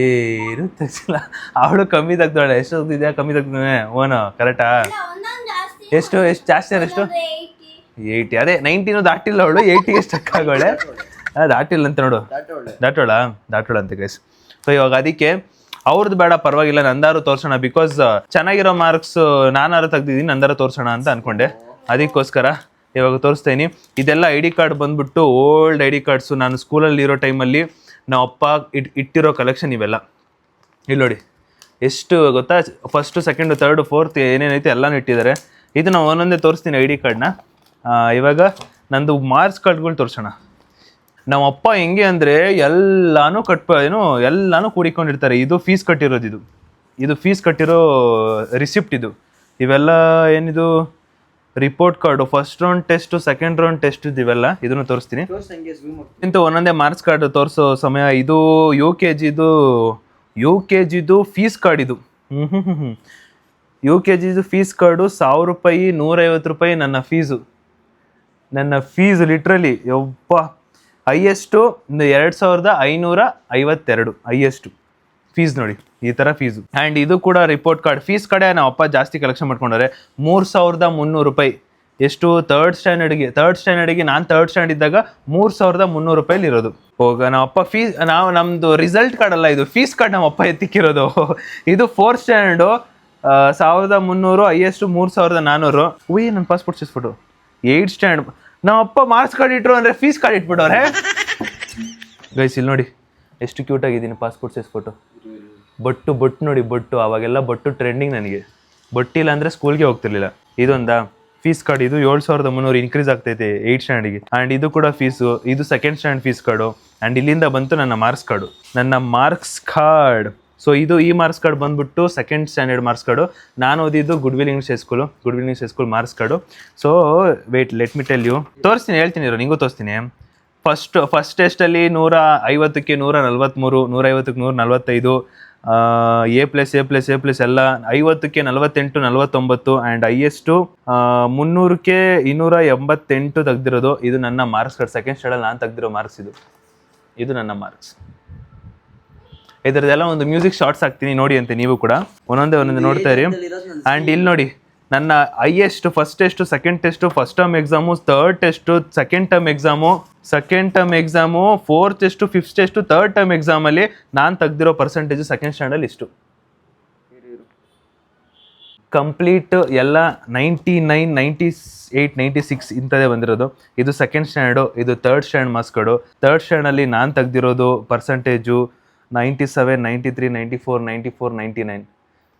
ಏನು ತೆಗ್ಸಿಲ್ಲ, ಅವಳು ಕಮ್ಮಿ ತೆಗ್ದೋಳೆ. ಎಷ್ಟು ತೆಗ್ದಿದ್ಯಾ? ಕಮ್ಮಿ ತೆಗ್ದಾನೆ. ಓನು ಕರೆಕ್ಟಾ? ಎಷ್ಟು ಜಾಸ್ತಿ ಅಂದ್ರೆ ಎಷ್ಟು? 80. ಅದೇ 90 ದಾಟಿಲ್ಲ ಅವಳು, 80ಗೆ ಸ್ಟಕ್ ಆಗೋಳೆ. ದಾಟಿಲ್ಲ ಅಂತ ನೋಡು. ದಾಟೋಳ ಅಂತ ಗೈಸ್. ಸೊ ಇವಾಗ ಅದಕ್ಕೆ ಅವ್ರದ್ದು ಬೇಡ, ಪರವಾಗಿಲ್ಲ, ನಂದಾರು ತೋರ್ಸೋಣ. ಬಿಕಾಸ್ ಚೆನ್ನಾಗಿರೋ ಮಾರ್ಕ್ಸ್ ನಾನಾರು ತೆಗ್ದಿದ್ದೀನಿ, ನಂದಾರು ತೋರ್ಸೋಣ ಅಂತ ಅನ್ಕೊಂಡೆ. ಅದಕ್ಕೋಸ್ಕರ ಇವಾಗ ತೋರಿಸ್ತಾ ಇದೀನಿ. ಇದೆಲ್ಲ ID ಕಾರ್ಡ್ ಬಂದ್ಬಿಟ್ಟು ಓಲ್ಡ್ ID ಕಾರ್ಡ್ಸು. ನಾನು ಸ್ಕೂಲಲ್ಲಿ ಇರೋ ಟೈಮಲ್ಲಿ ನಮ್ಮ ಅಪ್ಪ ಇಟ್ಟಿರೋ ಕಲೆಕ್ಷನ್ ಇವೆಲ್ಲ. ಇಲ್ಲಿ ನೋಡಿ ಎಷ್ಟು ಗೊತ್ತಾ, ಫಸ್ಟು, ಸೆಕೆಂಡು, ಥರ್ಡು, ಫೋರ್ತ್ ಏನೇನೈತೆ ಎಲ್ಲನೂ ಇಟ್ಟಿದ್ದಾರೆ. ಇದು ನಾವು ಒಂದೊಂದೇ ತೋರಿಸ್ತೀನಿ ID ಕಾರ್ಡ್ನ. ಇವಾಗ ನಂದು ಮಾರ್ಕ್ಸ್ ಕಾರ್ಡ್ಗಳು ತೋರಿಸೋಣ. ನಮ್ಮ ಅಪ್ಪ ಹೆಂಗೆ ಅಂದರೆ ಎಲ್ಲನೂ ಕೂಡಿಕೊಂಡಿರ್ತಾರೆ. ಇದು ಫೀಸ್ ಕಟ್ಟಿರೋದು, ಇದು ಫೀಸ್ ಕಟ್ಟಿರೋ ರಿಸಿಪ್ಟ್. ಇವೆಲ್ಲ ಏನಿದು report card, first round test, second round test, ಇವೆಲ್ಲ ಇದನ್ನು ತೋರಿಸ್ತೀನಿ. ಇಂಥ ಒಂದೊಂದೇ ಮಾರ್ಕ್ಸ್ ಕಾರ್ಡ್ ತೋರಿಸೋ ಸಮಯ. ಇದು ಯು ಕೆ ಜಿದು ಫೀಸ್ ಕಾರ್ಡ್. ಇದು UKGದು ಫೀಸ್ ಕಾರ್ಡು 1000 ರೂಪಾಯಿ, 150 ರೂಪಾಯಿ ನನ್ನ ಫೀಸು ಲಿಟ್ರಲಿ. ಯಪ್ಪ, ಹೈಯೆಸ್ಟು 2552 ಹೈಯೆಸ್ಟು ಫೀಸ್ ನೋಡಿ, ಈ ಥರ ಫೀಸು. ಆ್ಯಂಡ್ ಇದು ಕೂಡ ರಿಪೋರ್ಟ್ ಕಾರ್ಡ್, ಫೀಸ್ ಕಡೆ ನಮ್ಮ ಅಪ್ಪ ಜಾಸ್ತಿ ಕಲೆಕ್ಷನ್ ಮಾಡ್ಕೊಂಡವ್ರೆ. 3300 ರೂಪಾಯಿ. ಎಷ್ಟು? ಥರ್ಡ್ ಸ್ಟ್ಯಾಂಡರ್ಡಿಗೆ ನಾನು ಥರ್ಡ್ ಸ್ಟ್ಯಾಂಡ್ ಇದ್ದಾಗ 3300 ರೂಪಾಯಿಲಿ ಇರೋದು. ಹೋಗ ನಮ್ಮ ಅಪ್ಪ ಫೀಸ್, ನಮ್ಮದು ರಿಸಲ್ಟ್ ಕಾರ್ಡ್ ಅಲ್ಲ, ಇದು ಫೀಸ್ ಕಾರ್ಡ್ ನಮ್ಮ ಅಪ್ಪ ಎತ್ತಿಕ್ಕಿರೋದು. ಇದು 4th ಸ್ಟ್ಯಾಂಡರ್ಡು 1300, ಹೈಯೆಸ್ಟು 3400. ನನ್ನ passport size photo. 8th standard ನಮ್ಮ ಅಪ್ಪ ಮಾರ್ಕ್ಸ್ ಕಾರ್ಡ್ ಇಟ್ರು ಅಂದರೆ ಫೀಸ್ ಕಾರ್ಡ್ ಇಟ್ಬಿಟ್ಟವ್ರೆ. ಗೈಸ್ ಇಲ್ಲಿ ನೋಡಿ ಎಷ್ಟು ಕ್ಯೂಟ್ ಆಗಿದ್ದೀನಿ, ಪಾಸ್ಪೋರ್ಟ್ ಸೈಜ್ ಫೋಟೋ. ಬೊಟ್ಟು ನೋಡಿ, ಅವಾಗೆಲ್ಲ ಬೊಟ್ಟು ಟ್ರೆಂಡಿಂಗ್. ನನಗೆ ಬೊಟ್ಟಿಲ್ಲ ಅಂದರೆ ಸ್ಕೂಲ್ಗೆ ಹೋಗ್ತಿರ್ಲಿಲ್ಲ. ಇದೊಂದಾ ಫೀಸ್ ಕಾರ್ಡ್. ಇದು 7300 ಇನ್ಕ್ರೀಸ್ ಆಗ್ತೈತೆ 8th ಸ್ಟ್ಯಾಂಡಿಗೆ. ಆ್ಯಂಡ್ ಇದು ಕೂಡ ಫೀಸು. ಇದು 2nd stand fees card. And ಇಲ್ಲಿಂದ ಬಂತು ನನ್ನ ಮಾರ್ಕ್ಸ್ ಕಾರ್ಡ್. ಸೊ ಈ ಮಾರ್ಕ್ಸ್ ಕಾರ್ಡ್ ಬಂದ್ಬಿಟ್ಟು 2nd ಸ್ಟ್ಯಾಂಡರ್ಡ್ ಮಾರ್ಕ್ಸ್ ಕಾರ್ಡು. ನಾನು ಓದಿದ್ದು Goodwill English High School marks card. So wait, let me tell you. ಹೇಳ್ತೀನಿ ನಿಂಗೂ ತೋರಿಸ್ತೀನಿ. ಫಸ್ಟ್ ಟೆಸ್ಟಲ್ಲಿ 150ಕ್ಕೆ 143, 150ಕ್ಕೆ 145, A+, ಎಲ್ಲ 50ಕ್ಕೆ 48, 49. ಆ್ಯಂಡ್ ಹೈಯೆಸ್ಟು 300ಕ್ಕೆ 288 ತೆಗ್ದಿರೋದು. ಇದು ನನ್ನ ಮಾರ್ಕ್ಸ್ ಕಾರ್ಡ್. 2nd ಸ್ಟ್ಯಾಂಡರ್ಡ್ ನಾನು ತೆಗ್ದಿರೋ ಮಾರ್ಕ್ಸ್. ಇದು ನನ್ನ ಮಾರ್ಕ್ಸ್. ಇದರದೆಲ್ಲ ಒಂದು ಮ್ಯೂಸಿಕ್ ಶಾರ್ಟ್ಸ್ ಹಾಕ್ತೀನಿ ನೋಡಿ ಅಂತೆ, ನೀವು ಕೂಡ ಒಂದೊಂದೇ ನೋಡ್ತಾ ಇರಿ. ಆ್ಯಂಡ್ ಇಲ್ಲಿ ನೋಡಿ ನನ್ನ highest first test, second test, first term exam, third test, second term exam, fourth test, fifth test, third term ಎಕ್ಸಾಮಲ್ಲಿ ನಾನು ತೆಗ್ದಿರೋ ಪರ್ಸೆಂಟೇಜು 2nd ಸ್ಟ್ಯಾಂಡರ್ಡ್ ಇಷ್ಟು. ಕಂಪ್ಲೀಟ್ ಎಲ್ಲ 99, 98, 96 ಇಂಥದ್ದೇ ಬಂದಿರೋದು. ಇದು 2nd ಸ್ಟ್ಯಾಂಡರ್ಡು. ಇದು 3rd standard marks card. 3rd ಸ್ಟ್ಯಾಂಡರ್ಡಲ್ಲಿ ನಾನು ತೆಗ್ದಿರೋದು ಪರ್ಸೆಂಟೇಜು 97, 93, 94, 94, 99.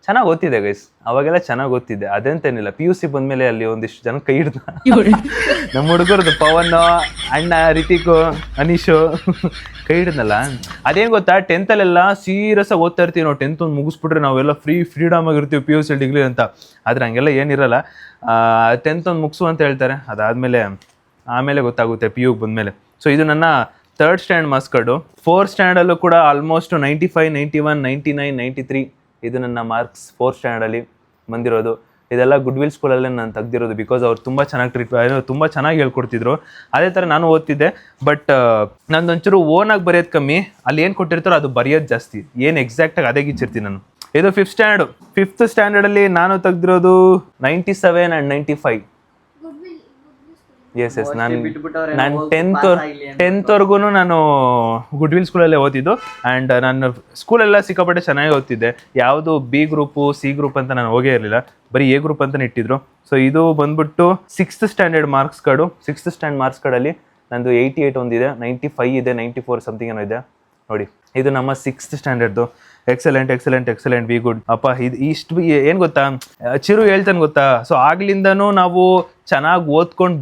ಚೆನ್ನಾಗಿ ಓದ್ತಿದ್ದೆ ಗೈಸ್, ಅವಾಗೆಲ್ಲ ಚೆನ್ನಾಗಿ ಓದ್ತಿದ್ದೆ. ಅದಂತೇನಿಲ್ಲ, PUC ಬಂದಮೇಲೆ ಅಲ್ಲಿ ಒಂದಿಷ್ಟು ಜನ ಕೈ ಹಿಡ್ದ. ನಮ್ಮ ಹುಡುಗರದು ಪವನ್, ಅಣ್ಣ, ರಿತಿಕು, ಅನೀಶು ಕೈ ಹಿಡಿದ್ನಲ್ಲ. ಅದೇನು ಗೊತ್ತಾ, 10th ಸೀರಿಯಸ್ ಆಗಿ ಓದ್ತಾ ಇರ್ತೀವಿ ನಾವು. 10th ಮುಗಿಸ್ಬಿಟ್ರೆ ನಾವೆಲ್ಲ ಫ್ರೀಡಮ್ ಆಗಿರ್ತೀವಿ PUC ಡಿಗ್ರಿ ಅಂತ. ಆದರೆ ಹಂಗೆಲ್ಲ ಏನಿರಲ್ಲ. 10th ಮುಗಿಸು ಅಂತ ಹೇಳ್ತಾರೆ. ಆಮೇಲೆ ಗೊತ್ತಾಗುತ್ತೆ PUಗೆ ಬಂದಮೇಲೆ. ಸೊ ಇದು ನನ್ನ 3rd standard marks card. 4th ಸ್ಟ್ಯಾಂಡರ್ಡಲ್ಲೂ ಕೂಡ ಆಲ್ಮೋಸ್ಟ್ 95, 91, 99, 93 ಇದು ನನ್ನ ಮಾರ್ಕ್ಸ್ 4th ಸ್ಟ್ಯಾಂಡರ್ಡಲ್ಲಿ ಬಂದಿರೋದು. ಇದೆಲ್ಲ ಗುಡ್ವಿಲ್ ಸ್ಕೂಲಲ್ಲೇ ನಾನು ತೆಗ್ದಿರೋದು. ಬಿಕಾಸ್ ಅವ್ರು ತುಂಬ ಚೆನ್ನಾಗಿ ಹೇಳ್ಕೊಡ್ತಿದ್ರು. ಅದೇ ಥರ ನಾನು ಓದ್ತಿದ್ದೆ. ಬಟ್ ನಂದೊಂಚೂರು ಓನಾಗಿ ಬರೆಯೋದು ಕಮ್ಮಿ, ಅಲ್ಲಿ ಏನು ಕೊಟ್ಟಿರ್ತಾರೋ ಅದು ಬರೆಯೋದು ಜಾಸ್ತಿ. ಏನು ಎಕ್ಸಾಕ್ಟಾಗಿ ಅದೇ ಗಿಚ್ಚಿರ್ತೀನಿ ನಾನು. ಇದು 5th ಸ್ಟ್ಯಾಂಡರ್ಡಲ್ಲಿ ನಾನು ತೆಗ್ದಿರೋದು 97 and 95. ಎಸ್ ನಾನು 10th ನಾನು ಗುಡ್ವಿಲ್ ಸ್ಕೂಲಲ್ಲೇ ಓದಿದ್ದು. ಆ್ಯಂಡ್ ನಾನು ಸ್ಕೂಲೆಲ್ಲ ಸಿಕ್ಕಾಪಟ್ಟೆ ಚೆನ್ನಾಗಿ ಓದ್ತಿದ್ದೆ. ಯಾವುದು B ಗ್ರೂಪು C ಗ್ರೂಪ್ ಅಂತ ನಾನು ಹೋಗೇ ಇರಲಿಲ್ಲ, ಬರೀ A ಗ್ರೂಪ್ ಅಂತಲೇ ಇಟ್ಟಿದ್ರು. ಸೊ ಇದು ಬಂದ್ಬಿಟ್ಟು 6th standard marks card. 6th standard marks ಕಾರ್ಡಲ್ಲಿ ನಂದು 88 ಒಂದಿದೆ, 95 ಇದೆ, 94 ಸಮಥಿಂಗ್ ಏನೋ ಇದೆ ನೋಡಿ. ಇದು ನಮ್ಮ 6th ಸ್ಟ್ಯಾಂಡರ್ಡ್ದು. Excellent V good. ಅಪ್ಪ ಇದು ಇಷ್ಟು ಏನು ಗೊತ್ತಾ, ಚಿರು ಹೇಳ್ತಾನೆ ಗೊತ್ತಾ, ಸೊ ಆಗ್ಲಿಂದನೂ ನಾವು ಚೆನ್ನಾಗಿ ಓದ್ಕೊಂಡು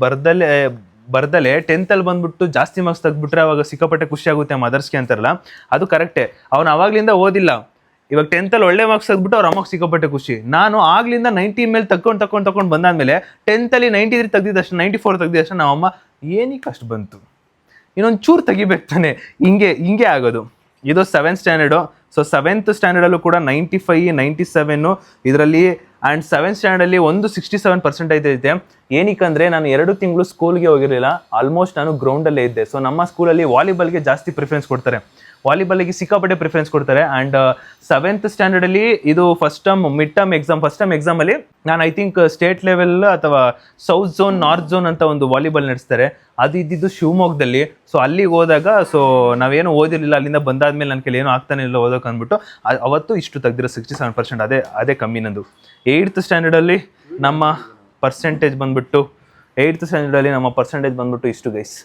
ಬರ್ದಲೆ 10th ಬಂದ್ಬಿಟ್ಟು ಜಾಸ್ತಿ ಮಾರ್ಕ್ಸ್ ತೆಗ್ದುಬಿಟ್ರೆ ಅವಾಗ ಸಿಕ್ಕಾಪಟ್ಟೆ ಖುಷಿ ಆಗುತ್ತೆ, ಮದರ್ಸ್ಗೆ ಅಂತಾರಲ್ಲ, ಅದು ಕರೆಕ್ಟೇ. ಅವ್ನು ಅವಾಗ್ಲಿಂದ ಓದಿಲ್ಲ, ಇವಾಗ 10th ಒಳ್ಳೆ ಮಾರ್ಕ್ಸ್ ತೆಗ್ದುಬಿಟ್ಟು ಅವ್ರ ಅಮ್ಮಗೆ ಸಿಕ್ಕಾಪಟ್ಟೆ ಖುಷಿ. ನಾನು ಆಗ್ಲಿಂದ 90 ಮೇಲೆ ತಗೊಂಡು ಬಂದಾದ್ಮೇಲೆ 10th 93 ತೆಗ್ದಿದ್ದಷ್ಟು, 94 ತೆಗ್ದಿದ್ದಷ್ಟು ನಮ್ಮಮ್ಮ ಏನಕ್ಕೆ ಅಷ್ಟು ಬಂತು, ಇನ್ನೊಂದು ಚೂರು ತೆಗಿಬೇಕು ತಾನೆ, ಹಿಂಗೆ ಆಗೋದು. ಇದು 7th ಸ್ಟ್ಯಾಂಡರ್ಡು. ಸೊ 7th ಸ್ಟ್ಯಾಂಡರ್ಡಲ್ಲೂ ಕೂಡ 95, 97 ಇದರಲ್ಲಿ. ಆ್ಯಂಡ್ 7th ಸ್ಟ್ಯಾಂಡರ್ಡಲ್ಲಿ ಒಂದು 67% ಐತೆ. ಏನಕ್ಕಂದರೆ ನಾನು 2 ತಿಂಗಳು ಸ್ಕೂಲ್ಗೆ ಹೋಗಿರಲಿಲ್ಲ, ಆಲ್ಮೋಸ್ಟ್ ನಾನು ಗ್ರೌಂಡಲ್ಲೇ ಇದ್ದೆ. ಸೊ ನಮ್ಮ ಸ್ಕೂಲಲ್ಲಿ ವಾಲಿಬಾಲ್ಗೆ ಜಾಸ್ತಿ ಪ್ರಿಫರೆನ್ಸ್ ಕೊಡ್ತಾರೆ, ವಾಲಿಬಾಲಿಗೆ ಸಿಕ್ಕಾಪಟ್ಟೆ ಪ್ರಿಫರೆನ್ಸ್ ಕೊಡ್ತಾರೆ. ಆ್ಯಂಡ್ 7th ಸ್ಟ್ಯಾಂಡರ್ಡಲ್ಲಿ ಇದು ಫಸ್ಟ್ ಟರ್ಮ್ ಎಕ್ಸಾಮಲ್ಲಿ ನಾನು ಐ ಥಿಂಕ್ ಸ್ಟೇಟ್ ಲೆವೆಲ್ ಅಥವಾ ಸೌತ್ ಝೋನ್, ನಾರ್ತ್ ಝೋನ್ ಅಂತ ಒಂದು ವಾಲಿಬಾಲ್ ನಡೆಸ್ತಾರೆ. ಅದು ಇದ್ದಿದ್ದು ಶಿವಮೊಗ್ಗದಲ್ಲಿ. ಸೊ ಅಲ್ಲಿಗೆ ಹೋದಾಗ ಸೊ ನಾವೇನು ಓದಿರಲಿಲ್ಲ, ಅಲ್ಲಿಂದ ಬಂದಾದ್ಮೇಲೆ ನನ್ನ ಕೈಲಿ ಏನೂ ಆಗ್ತಾನೆ ಇಲ್ಲ ಓದೋಕೆ ಅಂದ್ಬಿಟ್ಟು ಅವತ್ತು ಇಷ್ಟು ತೆಗ್ದಿರೋ 67%. ಅದೇ ಕಮ್ಮಿ ನಂದು. 8th ಸ್ಟ್ಯಾಂಡರ್ಡಲ್ಲಿ ನಮ್ಮ ಪರ್ಸೆಂಟೇಜ್ ಬಂದ್ಬಿಟ್ಟು ಇಷ್ಟು ಗೈಸ್,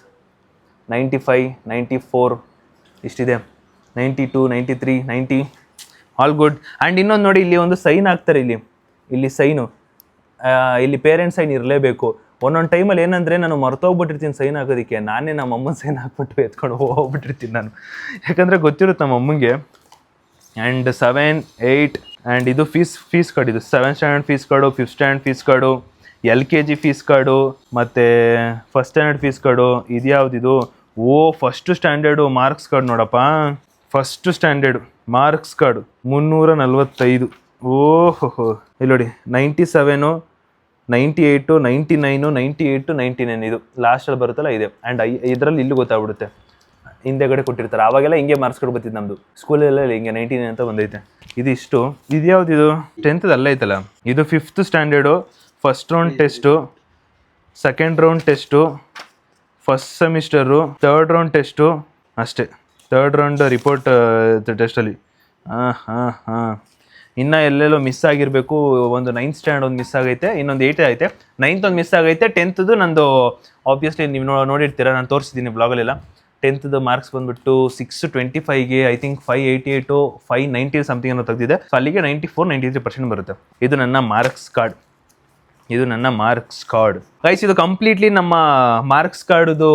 95, 94 ಇಷ್ಟಿದೆ, 92, 93, 90 ಆಲ್ ಗುಡ್. ಆ್ಯಂಡ್ ಇನ್ನೊಂದು ನೋಡಿ, ಇಲ್ಲಿ ಒಂದು ಸೈನ್ ಹಾಕ್ತಾರೆ, ಇಲ್ಲಿ ಸೈನು, ಇಲ್ಲಿ ಪೇರೆಂಟ್ಸ್ ಸೈನ್ ಇರಲೇಬೇಕು. ಒಂದೊಂದು ಟೈಮಲ್ಲಿ ಏನಂದರೆ ನಾನು ಮರ್ತೋಗ್ಬಿಟ್ಟಿರ್ತೀನಿ ಸೈನ್ ಹಾಕೋದಕ್ಕೆ, ನಾನೇ ನಮ್ಮ ಅಮ್ಮನ ಸೈನ್ ಹಾಕ್ಬಿಟ್ಟು ಎತ್ಕೊಂಡು ಹೋಗ್ಬಿಟ್ಟಿರ್ತೀನಿ ನಾನು, ಯಾಕಂದರೆ ಗೊತ್ತಿರುತ್ತೆ ನಮ್ಮ ಅಮ್ಮಂಗೆ. ಆ್ಯಂಡ್ 7, 8 ಆ್ಯಂಡ್ ಇದು ಫೀಸ್ ಕಾರ್ಡ್, ಇದು 7th standard fees card, 5th standard fees card, LKG fees card, ಮತ್ತು 1st ಸ್ಟ್ಯಾಂಡರ್ಡ್ ಫೀಸ್ ಕಾರ್ಡು. ಇದು ಯಾವುದಿದು, ಫಸ್ಟ್ ಸ್ಟ್ಯಾಂಡರ್ಡು ಮಾರ್ಕ್ಸ್ ಕಾರ್ಡ್ ನೋಡಪ್ಪ, ಫಸ್ಟ್ ಸ್ಟ್ಯಾಂಡರ್ಡು ಮಾರ್ಕ್ಸ್ ಕಾರ್ಡು 345. ಓಹೋ ಇಲ್ಲಿ ನೋಡಿ, 97, 98, 99, 98, 99 ಇದು ಲಾಸ್ಟಲ್ಲಿ ಬರುತ್ತಲ್ಲ ಇದೆ. ಆ್ಯಂಡ್ ಇದರಲ್ಲಿ ಇಲ್ಲಿ ಗೊತ್ತಾಗ್ಬಿಡುತ್ತೆ, ಹಿಂದೆಗಡೆ ಕೊಟ್ಟಿರ್ತಾರೆ. ಆವಾಗೆಲ್ಲ ಹಿಂಗೆ ಮಾರ್ಕ್ಸ್ ಕಾರ್ಡ್ ಬರ್ತಿದ್ದು ನಮ್ಮದು ಸ್ಕೂಲಲ್ಲ, ಹಿಂಗೆ 99 ಅಂತ ಬಂದೈತೆ. ಇದು ಯಾವ್ದಿದು 10th ಅಲ್ಲೇ ಐತಲ್ಲ. ಇದು 5th standard, first round test, second round test, first semester, 3rd round test ಅಷ್ಟೇ. 3rd round report ಟೆಸ್ಟಲ್ಲಿ. ಇನ್ನು ಎಲ್ಲೆಲ್ಲೋ ಮಿಸ್ ಆಗಿರಬೇಕು. ಒಂದು 9th ಸ್ಟ್ಯಾಂಡರ್ಡ್ ಒಂದು ಮಿಸ್ ಆಗೈತೆ, ಇನ್ನೊಂದು 8 ಐತೆ, 9th ಒಂದು ಮಿಸ್ ಆಗೈತೆ. 10th ನಂದು ಆಬ್ವಿಯಸ್ಲಿ ನೀವು ನೋಡಿರ್ತೀರ, ನಾನು ತೋರಿಸಿದ್ದೀನಿ ಬ್ಲಾಗಲ್ಲೆಲ್ಲ. 10th ಮಾರ್ಕ್ಸ್ ಬಂದ್ಬಿಟ್ಟು 625ಗೆ ಐ ಥಿಂಕ್ 588, 590 ಸಮಥಿಂಗ್ ಏನೋ ತೆಗೆದಿದೆ. ಸೊ ಅಲ್ಲಿಗೆ 94, 93% ಬರುತ್ತೆ. ಇದು ನನ್ನ ಮಾರ್ಕ್ಸ್ ಕಾರ್ಡ್ ಗೈಸ್. ಇದು ಕಂಪ್ಲೀಟ್ಲಿ ನಮ್ಮ ಮಾರ್ಕ್ಸ್ ಕಾರ್ಡ್ದು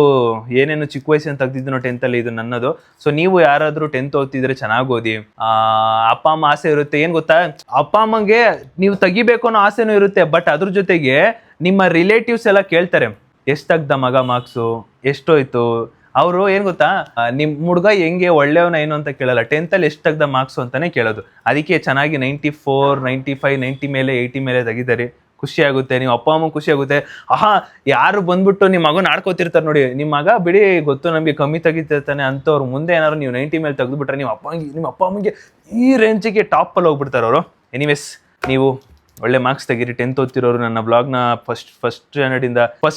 ಏನೇನು ಚಿಕ್ಕ ವಯಸ್ಸಿನ ತೆಗ್ದಿದ್ದೀನೋ 10th ಇದು ನನ್ನದು. ಸೊ ನೀವು ಯಾರಾದರೂ 10th ಓದ್ತಿದ್ರೆ ಚೆನ್ನಾಗಿ ಓದಿ. ಅಪ್ಪ ಅಮ್ಮ ಆಸೆ ಇರುತ್ತೆ, ಏನು ಗೊತ್ತಾ, ಅಪ್ಪ ಅಮ್ಮಂಗೆ ನೀವು ತೆಗಿಬೇಕು ಅನ್ನೋ ಆಸೆನೂ ಇರುತ್ತೆ, ಬಟ್ ಅದ್ರ ಜೊತೆಗೆ ನಿಮ್ಮ ರಿಲೇಟಿವ್ಸ್ ಎಲ್ಲ ಕೇಳ್ತಾರೆ, ಎಷ್ಟು ತೆಗ್ದ ಮಗ ಮಾರ್ಕ್ಸು, ಎಷ್ಟೋಯ್ತು. ಅವರು ಏನು ಗೊತ್ತಾ, ನಿಮ್ಮ ಹುಡುಗ ಹೆಂಗೆ ಒಳ್ಳೆಯವನ ಏನು ಅಂತ ಕೇಳಲ್ಲ, 10th ಎಷ್ಟು ತೆಗ್ದ ಮಾರ್ಕ್ಸು ಅಂತಲೇ ಕೇಳೋದು. ಅದಕ್ಕೆ ಚೆನ್ನಾಗಿ 94, 95, 90 ಮೇಲೆ 80 ಮೇಲೆ ತೆಗಿತಾರೆ, ಖುಷಿ ಆಗುತ್ತೆ. ನೀವು ಅಪ್ಪ ಅಮ್ಮ ಖುಷಿ ಆಗುತ್ತೆ. ಯಾರು ಬಂದ್ಬಿಟ್ಟು ನಿಮ್ಮ ಮಗನ ಆಡ್ಕೋತಿರ್ತಾರೆ ನೋಡಿ, ನಿಮ್ಮ ಮಗ ಬಿಡಿ ಗೊತ್ತು ನಮಗೆ ಕಮ್ಮಿ ತೆಗಿತಿರ್ತಾನೆ ಅಂತವ್ರು ಮುಂದೆ ಏನಾದ್ರು ನೀವು 90 ಮೇಲೆ ತೆಗೆದುಬಿಟ್ರೆ ನಿಮ್ಮ ಅಪ್ಪ ಅಮ್ಮಗೆ ಈ ರೇಂಜಿಗೆ ಟಾಪಲ್ಲಿ ಹೋಗ್ಬಿಡ್ತಾರೆ ಅವರು. ಎನಿವೇಸ್, ನೀವು ಒಳ್ಳೆ ಮಾರ್ಕ್ಸ್ ತೆಗೀರಿ. 10th ಓದ್ತಿರೋರು ನನ್ನ ಬ್ಲಾಗ್ನ ಫಸ್ಟ್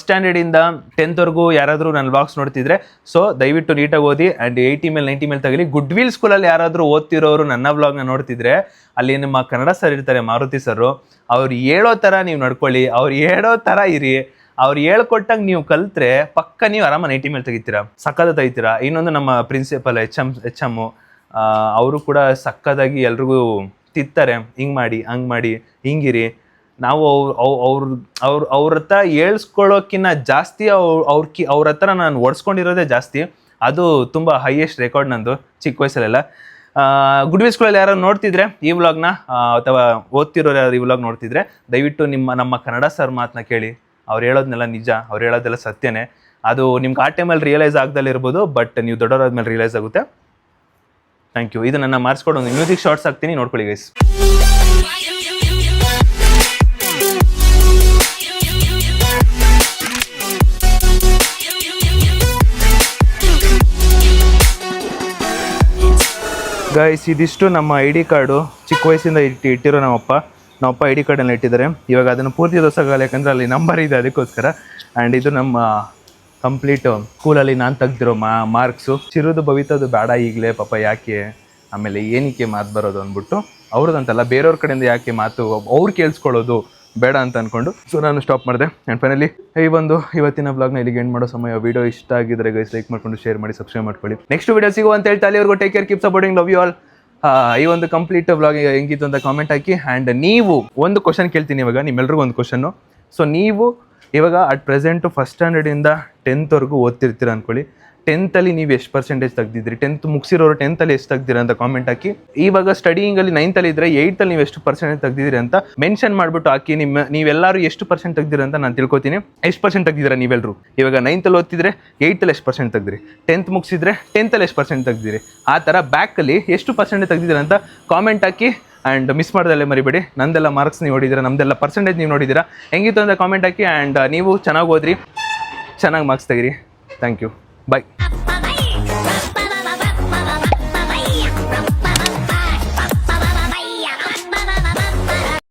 ಸ್ಟ್ಯಾಂಡರ್ಡಿಂದ 10th ಯಾರಾದರೂ ನನ್ನ ಬ್ಲಾಗ್ಸ್ ನೋಡ್ತಿದ್ರೆ ಸೊ ದಯವಿಟ್ಟು ನೀಟಾಗಿ ಓದಿ. ಆ್ಯಂಡ್ 80 ಮೇಲೆ 90 ಮೇಲೆ ತೆಗೀರಿ. ಗುಡ್ವಿಲ್ ಸ್ಕೂಲಲ್ಲಿ ಯಾರಾದರೂ ಓದ್ತಿರೋರು ನನ್ನ ಬ್ಲಾಗ್ನ ನೋಡ್ತಿದ್ರೆ ಅಲ್ಲಿ ನಿಮ್ಮ ಕನ್ನಡ ಸರ್ ಇರ್ತಾರೆ, ಮಾರುತಿ ಸರು, ಅವ್ರು ಹೇಳೋ ಥರ ನೀವು ನಡ್ಕೊಳ್ಳಿ, ಅವ್ರು ಹೇಳೋ ಥರ ಇರಿ. ಅವ್ರು ಹೇಳ್ಕೊಟ್ಟಾಗ ನೀವು ಕಲಿತ್ರೆ ಪಕ್ಕ ನೀವು ಆರಾಮ 90 ಮೇಲೆ ತೆಗಿತೀರಾ, ಸಕ್ಕದ ತೆಗಿತೀರಾ. ಇನ್ನೊಂದು ನಮ್ಮ ಪ್ರಿನ್ಸಿಪಲ್ ಎಚ್ ಎಮ್ ಅವರು ಕೂಡ ಸಕ್ಕದಾಗಿ ಎಲ್ರಿಗೂ ತಿತ್ತಾರೆ, ಹಿಂಗೆ ಮಾಡಿ ಹಂಗೆ ಮಾಡಿ ಹಿಂಗಿರಿ. ನಾವು ಅವ್ರ ಹತ್ರ ಹೇಳ್ಸ್ಕೊಳ್ಳೋಕ್ಕಿಂತ ಜಾಸ್ತಿ ಅವ್ರ ಹತ್ರ ನಾನು ಓಡಿಸ್ಕೊಂಡಿರೋದೇ ಜಾಸ್ತಿ. ಅದು ತುಂಬ ಹೈಯೆಸ್ಟ್ ರೆಕಾರ್ಡ್ ನಂದು ಚಿಕ್ಕ ವಯಸ್ಸಲ್ಲೆಲ್ಲ. ಗುಡ್ವಿಲ್ ಸ್ಕೂಲಲ್ಲಿ ಯಾರು ನೋಡ್ತಿದ್ರೆ ಈ ವ್ಲಾಗ್ನ ಅಥವಾ ಓದ್ತಿರೋರು ಯಾರು ಈ ವ್ಲಾಗ್ ನೋಡ್ತಿದ್ರೆ ದಯವಿಟ್ಟು ನಮ್ಮ ಕನ್ನಡ ಸರ್ ಮಾತನ್ನ ಕೇಳಿ. ಅವ್ರು ಹೇಳೋದನ್ನೆಲ್ಲ ನಿಜ, ಅವ್ರು ಹೇಳೋದೆಲ್ಲ ಸತ್ಯನೇ. ಅದು ನಿಮ್ಗೆ ಆ ಟೈಮಲ್ಲಿ ರಿಯಲೈಸ್ ಆಗ್ದಲ್ಲೇ ಇರ್ಬೋದು, ಬಟ್ ನೀವು ದೊಡ್ಡವರಾದ್ಮೇಲೆ ರಿಯಲೈಸ್ ಆಗುತ್ತೆ. Thank you. ಇದು ನನ್ನ ಮಾರ್ಕ್ಸ್ ಕಾರ್ಡ್. ಒಂದು ಮ್ಯೂಸಿಕ್ ಶಾರ್ಟ್ಸ್ ಹಾಕ್ತೀನಿ, ನೋಡ್ಕೊಳ್ಳಿ ಗೈಸ್. ಗೈಸ್, ಇದಿಷ್ಟು ನಮ್ಮ ID ಕಾರ್ಡು ಚಿಕ್ಕ ವಯಸ್ಸಿಂದ ಇಟ್ಟಿರೋ ನಮ್ಮಪ್ಪ. ನಮ್ಮಪ್ಪ ಐ ಡಿ ಕಾರ್ಡನ್ನು ಇಟ್ಟಿದ್ದಾರೆ. ಇವಾಗ ಅದನ್ನು ಪೂರ್ತಿ ತೋರ್ಸೋಕ್ಕಾಗಲ್ಲ, ಯಾಕಂದರೆ ಅಲ್ಲಿ ನಂಬರ್ ಇದೆ ಅದಕ್ಕೋಸ್ಕರ. ಆ್ಯಂಡ್ ಇದು ನಮ್ಮ ಕಂಪ್ಲೀಟ್ ಸ್ಕೂಲಲ್ಲಿ ನಾನು ತೆಗ್ದಿರೋ ಮಾರ್ಕ್ಸು. ಚಿರುದು ಭವಿತದು ಬೇಡ ಈಗಲೇ ಪಾಪ, ಯಾಕೆ ಆಮೇಲೆ ಏನಕ್ಕೆ ಮಾತು ಬರೋದು ಅಂದ್ಬಿಟ್ಟು ಅವ್ರದ್ದಂತಲ್ಲ, ಬೇರೆಯವ್ರ ಕಡೆಯಿಂದ ಯಾಕೆ ಮಾತು ಅವ್ರು ಕೇಳಿಸ್ಕೊಳ್ಳೋದು ಬೇಡ ಅಂತ ಅಂದ್ಕೊಂಡು ಸೊ ನಾನು ಸ್ಟಾಪ್ ಮಾಡಿದೆ. ಆ್ಯಂಡ್ ಫೈನಲಿ ಇವತ್ತಿನ ಬ್ಲಾಗ್ನ ಇಲ್ಲಿಗೆ ಎಂಡ್ ಮಾಡೋ ಸಮಯ. ವಿಡಿಯೋ ಇಷ್ಟ ಆಗಿದ್ರೆ ಗೈಸ್ ಲೈಕ್ ಮಾಡ್ಕೊಂಡು ಶೇರ್ ಮಾಡಿ, ಸಬ್ಸ್ಕ್ರೈಬ್ ಮಾಡ್ಕೊಳ್ಳಿ. ನೆಕ್ಸ್ಟ್ ವಿಡಿಯೋ ಸಿಗುವ ಅಂತ ಹೇಳ್ತಾ ಅಲ್ಲಿವರೆಗೂ take care, keep supporting, love you all. ಈ ಒಂದು ಕಂಪ್ಲೀಟ್ ಬ್ಲಾಗ್ ಹೆಂಗಿತ್ತು ಅಂತ ಕಾಮೆಂಟ್ ಹಾಕಿ. ಆ್ಯಂಡ್ ನೀವು ಒಂದು ಕ್ವಶನ್ ಕೇಳ್ತೀನಿ ಇವಾಗ ನಿಮ್ಮೆಲ್ರಿಗೂ ಒಂದು ಕ್ವಶನ್ನು. ಸೊ ನೀವು ಇವಾಗ ಅಟ್ ಪ್ರೆಸೆಂಟು ಫಸ್ಟ್ ಸ್ಟ್ಯಾಂಡರ್ಡಿಂದ 10th ಓದ್ತಿರ್ತೀರ ಅಂದ್ಕೊಳ್ಳಿ. 10th ನೀವು ಎಷ್ಟು ಪರ್ಸೆಂಟೇಜ್ ತೆಗ್ದಿದ್ರಿ, 10th ಮುಗಿಸಿರೋರು 10th ಎಷ್ಟು ತೆಗ್ದಿರ ಅಂತ ಕಾಮೆಂಟ್ ಹಾಕಿ. ಇವಾಗ ಸ್ಟಡಿಯಿಂಗಲ್ಲಿ 9th ಇದ್ದರೆ 8th ನೀವು ಎಷ್ಟು ಪರ್ಸೆಂಟೇಜ್ ತೆಗ್ದಿದ್ದೀರಿ ಅಂತ ಮೆನ್ಷನ್ ಮಾಡಿಬಿಟ್ಟು ಹಾಕಿ. ನೀವೆಲ್ಲರೂ ಎಷ್ಟು ಪರ್ಸೆಂಟ್ ತೆಗ್ದಿರ ಅಂತ ನಾನು ತಿಳ್ಕೊತೀನಿ. ಎಷ್ಟು ಪರ್ಸೆಂಟ್ ತೆಗ್ದಿದ್ದೀರಾ ನೀವೆಲ್ಲರೂ? ಇವಾಗ 9th ಓದ್ತಿದ್ರೆ 8th ಎಷ್ಟು ಪರ್ಸೆಂಟ್ ತೆಗ್ದಿರಿ, 10th ಮುಗಿಸಿದ್ರೆ 10th ಎಷ್ಟು ಪರ್ಸೆಂಟ್ ತೆಗ್ದಿರಿ, ಆ ಥರ ಬ್ಯಾಕಲ್ಲಿ ಎಷ್ಟು ಪರ್ಸೆಂಟೇಜ್ ತೆಗ್ದಿದ್ದೀರ ಅಂತ ಕಾಮೆಂಟ್ ಹಾಕಿ. ಆ್ಯಂಡ್ ಮಿಸ್ ಮಾಡ್ದಲ್ಲೇ ಮರಿಬೇಡಿ, ನಂದೆಲ್ಲ ಮಾರ್ಕ್ಸ್ ನೀವು ನೋಡಿದ್ದೀರಾ, ನಮ್ದೆಲ್ಲ ಪರ್ಸೆಂಟೇಜ್ ನೀವು ನೋಡಿದ್ದೀರಾ, ಹೆಂಗಿತ್ತು ಅಂತ ಕಾಮೆಂಟ್ ಹಾಕಿ. ಆ್ಯಂಡ್ ನೀವು ಚೆನ್ನಾಗಿ ಓದ್ರಿ, ಚೆನ್ನಾಗಿ ಮಾರ್ಕ್ಸ್ ತೆಗೀರಿ. Thank you, bye.